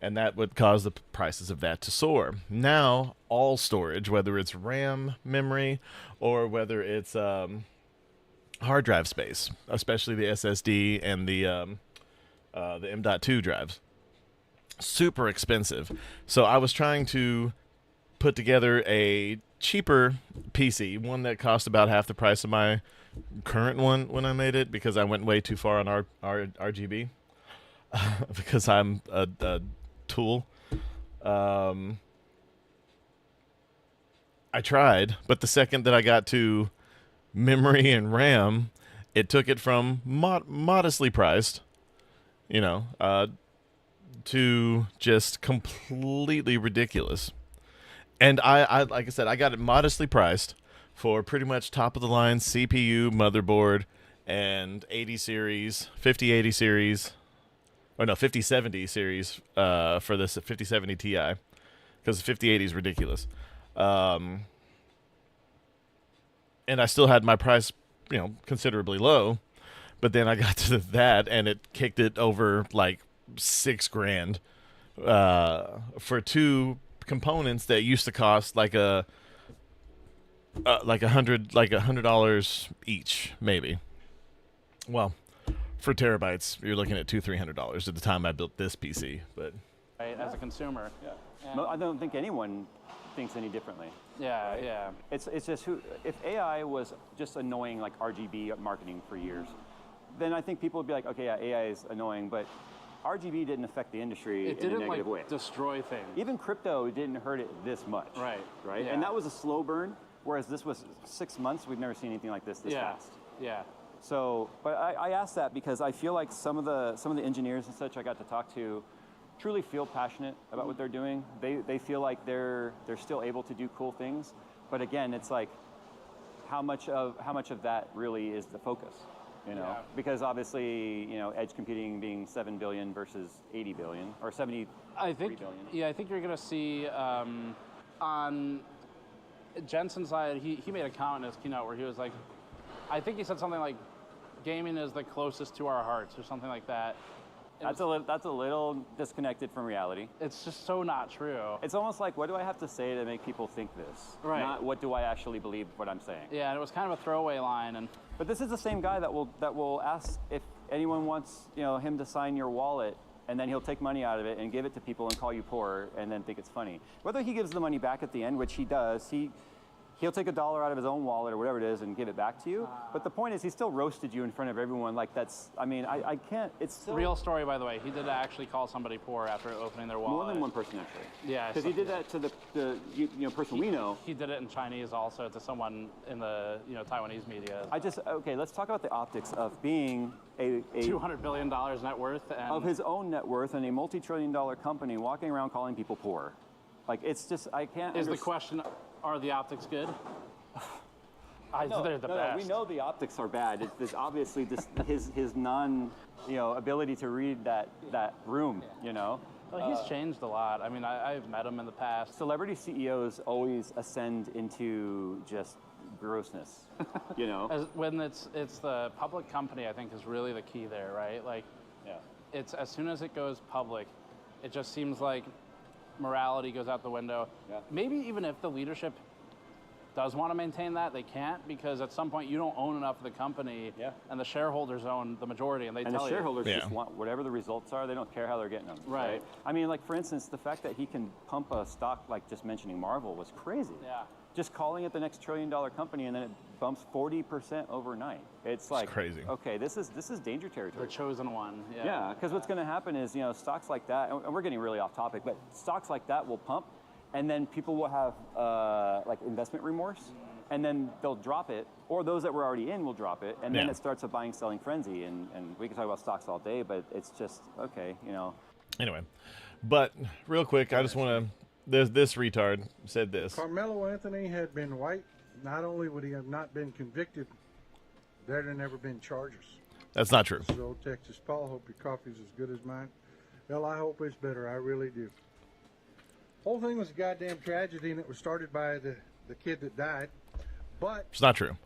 And that would cause the prices of that to soar. Now, all storage, whether it's RAM memory or whether it's hard drive space, especially the SSD and the M.2 drives, super expensive. So I was trying to put together a cheaper PC, one that cost about half the price of my current one when I made it, because I went way too far on RGB, because I'm a tool. I tried, but the second that I got to memory and RAM, it took it from modestly priced, to just completely ridiculous. And I like I said, I got it modestly priced for pretty much top of the line CPU, motherboard, and 80 series, 5080 series, or no, 5070 series for this 5070 Ti, because the 5080 is ridiculous. And I still had my price, considerably low, but then I got to that and it kicked it over like $6,000 for two components that used to cost like $100 each, maybe. Well, for terabytes, you're looking at $200-$300 at the time I built this PC. But right, as a consumer, I don't think anyone thinks any differently. Yeah. It's just if AI was just annoying like RGB marketing for years, then I think people would be like, okay, yeah, AI is annoying, but RGB didn't affect the industry in a negative way. Destroy things. Even crypto didn't hurt it this much. Right. Yeah. And that was a slow burn, whereas this was 6 months. We've never seen anything like this fast. Yeah. So, but I asked that because I feel like some of the engineers and such I got to talk to truly feel passionate about what they're doing. They feel like they're still able to do cool things, but again, it's like how much of that really is the focus, Because obviously, edge computing being 7 billion versus 80 billion or 73 billion. Yeah, I think you're going to see on Jensen's side, he made a comment in his keynote where he was like, I think he said something like, gaming is the closest to our hearts or something like that. That's a little disconnected from reality. It's just so not true. It's almost like, what do I have to say to make people think this? Right. Not what do I actually believe what I'm saying. Yeah, and it was kind of a throwaway line. But this is the same guy that will ask if anyone wants him to sign your wallet, and then he'll take money out of it and give it to people and call you poor and then think it's funny. Whether he gives the money back at the end, which he does, he'll take $1 out of his own wallet or whatever it is and give it back to you. But the point is, he still roasted you in front of everyone. Like I can't. It's still real story, by the way. He did actually call somebody poor after opening their wallet. More than one person, actually. Yeah, because he did that to the person we know. He did it in Chinese also to someone in the Taiwanese media. Let's talk about the optics of being a $200 billion net worth of his own net worth and a multi-trillion-dollar company walking around calling people poor. Like it's just I can't. Is the question? Are the optics good? They're the best. We know the optics are bad. It's obviously just his non, ability to read that room. Well, he's changed a lot. I mean, I've met him in the past. Celebrity CEOs always ascend into just grossness. When it's the public company, I think is really the key there, right? Like, it's as soon as it goes public, it just seems like morality goes out the window. Yeah. Maybe even if the leadership does want to maintain that, they can't, because at some point you don't own enough of the company, and the shareholders own the majority, and the shareholders just want whatever the results are. They don't care how they're getting them. Right. I mean, like for instance, the fact that he can pump a stock, like just mentioning Marvel, was crazy. Yeah. Just calling it the next trillion-dollar company, and then it bumps 40% overnight. It's like crazy. Okay, this is danger territory. The chosen one. Yeah, because what's going to happen is stocks like that, and we're getting really off topic, but stocks like that will pump, and then people will have like investment remorse, and then they'll drop it, or those that were already in will drop it, and then it starts a buying selling frenzy, and we can talk about stocks all day, but it's just okay, Anyway, but real quick, I just want to. This retard said this. Carmelo Anthony had been white. Not only would he have not been convicted, there'd have never been charges. That's not true. This is old Texas Paul. Hope your coffee's as good as mine. Well, I hope it's better. I really do. Whole thing was a goddamn tragedy, and it was started by the kid that died. But it's not true.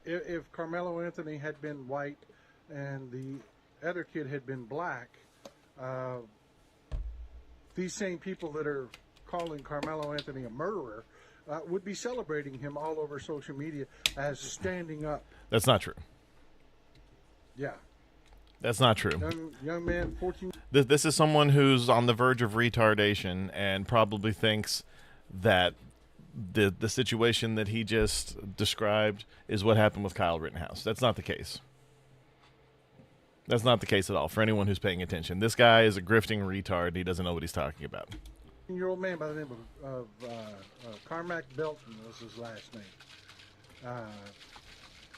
If Carmelo Anthony had been white and the other kid had been black, these same people that are calling Carmelo Anthony a murderer would be celebrating him all over social media as standing up. That's not true. Yeah. That's not true. Young man, 14. This is someone who's on the verge of retardation and probably thinks that the situation that he just described is what happened with Kyle Rittenhouse. That's not the case. That's not the case at all for anyone who's paying attention. This guy is a grifting retard. He doesn't know what he's talking about. 18-year-old man by the name of Carmack Belton was his last name.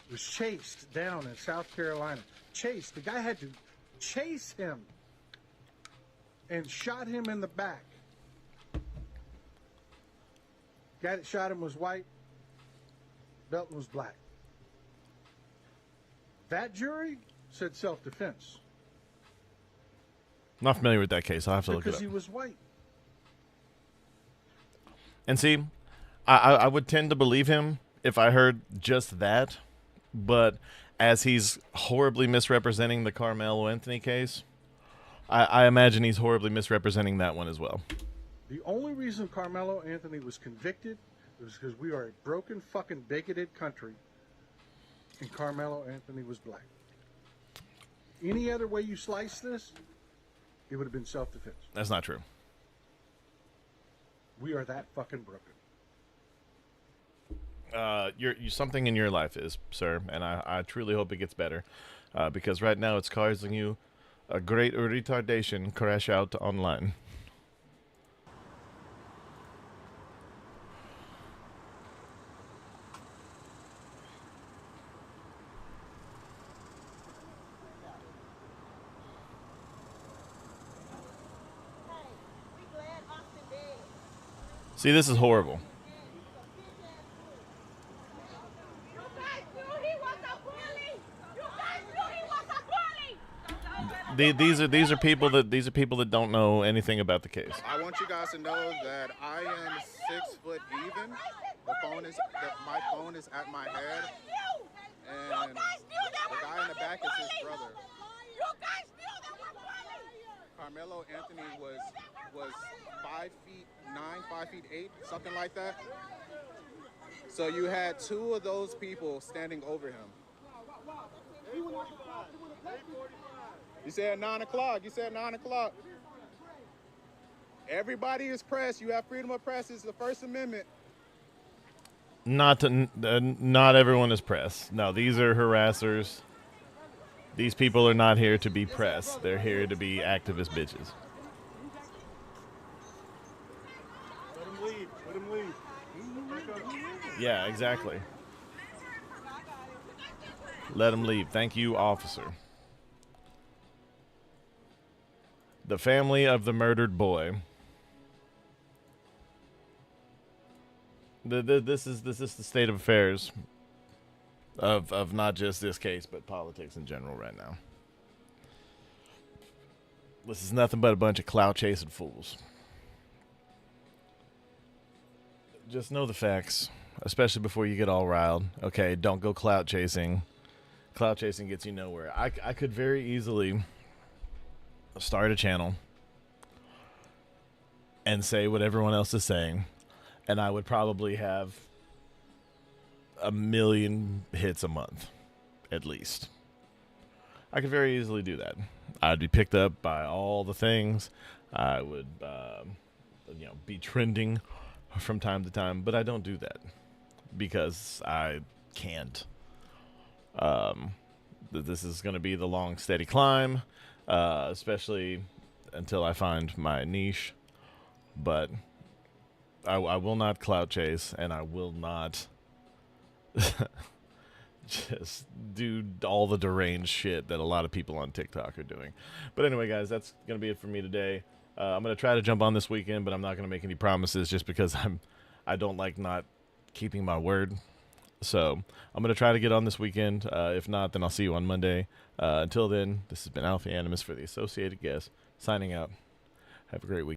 Was chased down in South Carolina. Chased. The guy had to chase him and shot him in the back. Guy that shot him was white. Belton was black. That jury said self-defense. Not familiar with that case. I'll have to look it Because up. he was white. And see, I would tend to believe him if I heard just that, but as he's horribly misrepresenting the Carmelo Anthony case, I imagine he's horribly misrepresenting that one as well. The only reason Carmelo Anthony was convicted was because we are a broken, fucking, bigoted country, and Carmelo Anthony was black. Any other way you slice this, it would have been self-defense. That's not true. We are that fucking broken. Something in your life is, sir, and I truly hope it gets better, because right now it's causing you a great retardation crash out online. See, this is horrible. These are people that don't know anything about the case. I want you guys to know that I am 6 foot even. My phone is at my head, and the guy in the back is his brother. Carmelo Anthony was 5'9", 5'8", something like that. So you had 2 of those people standing over him. You said 9 o'clock. You said 9 o'clock. Everybody is press. You have freedom of press. It's the First Amendment. Not everyone is press. No, these are harassers. These people are not here to be press. They're here to be activist bitches. Let him leave. Let him leave. Yeah, exactly. Let him leave. Thank you, officer. The family of the murdered boy. This is the state of affairs of not just this case, but politics in general right now. This is nothing but a bunch of clout chasing fools. Just know the facts, especially before you get all riled. Okay, don't go clout chasing. Clout chasing gets you nowhere. I could very easily start a channel and say what everyone else is saying, and I would probably have 1 million hits a month, at least. I could very easily do that. I'd be picked up by all the things. I would, be trending from time to time, but I don't do that because I can't. This is going to be the long, steady climb, especially until I find my niche. But I will not clout chase, and I will not just do all the deranged shit that a lot of people on TikTok are doing. But anyway, guys, that's going to be it for me today. I'm going to try to jump on this weekend, but I'm not going to make any promises just because I don't like not keeping my word. So I'm going to try to get on this weekend. If not, then I'll see you on Monday. Until then, this has been Alpha Animus for the Associated Guest, signing out. Have a great week.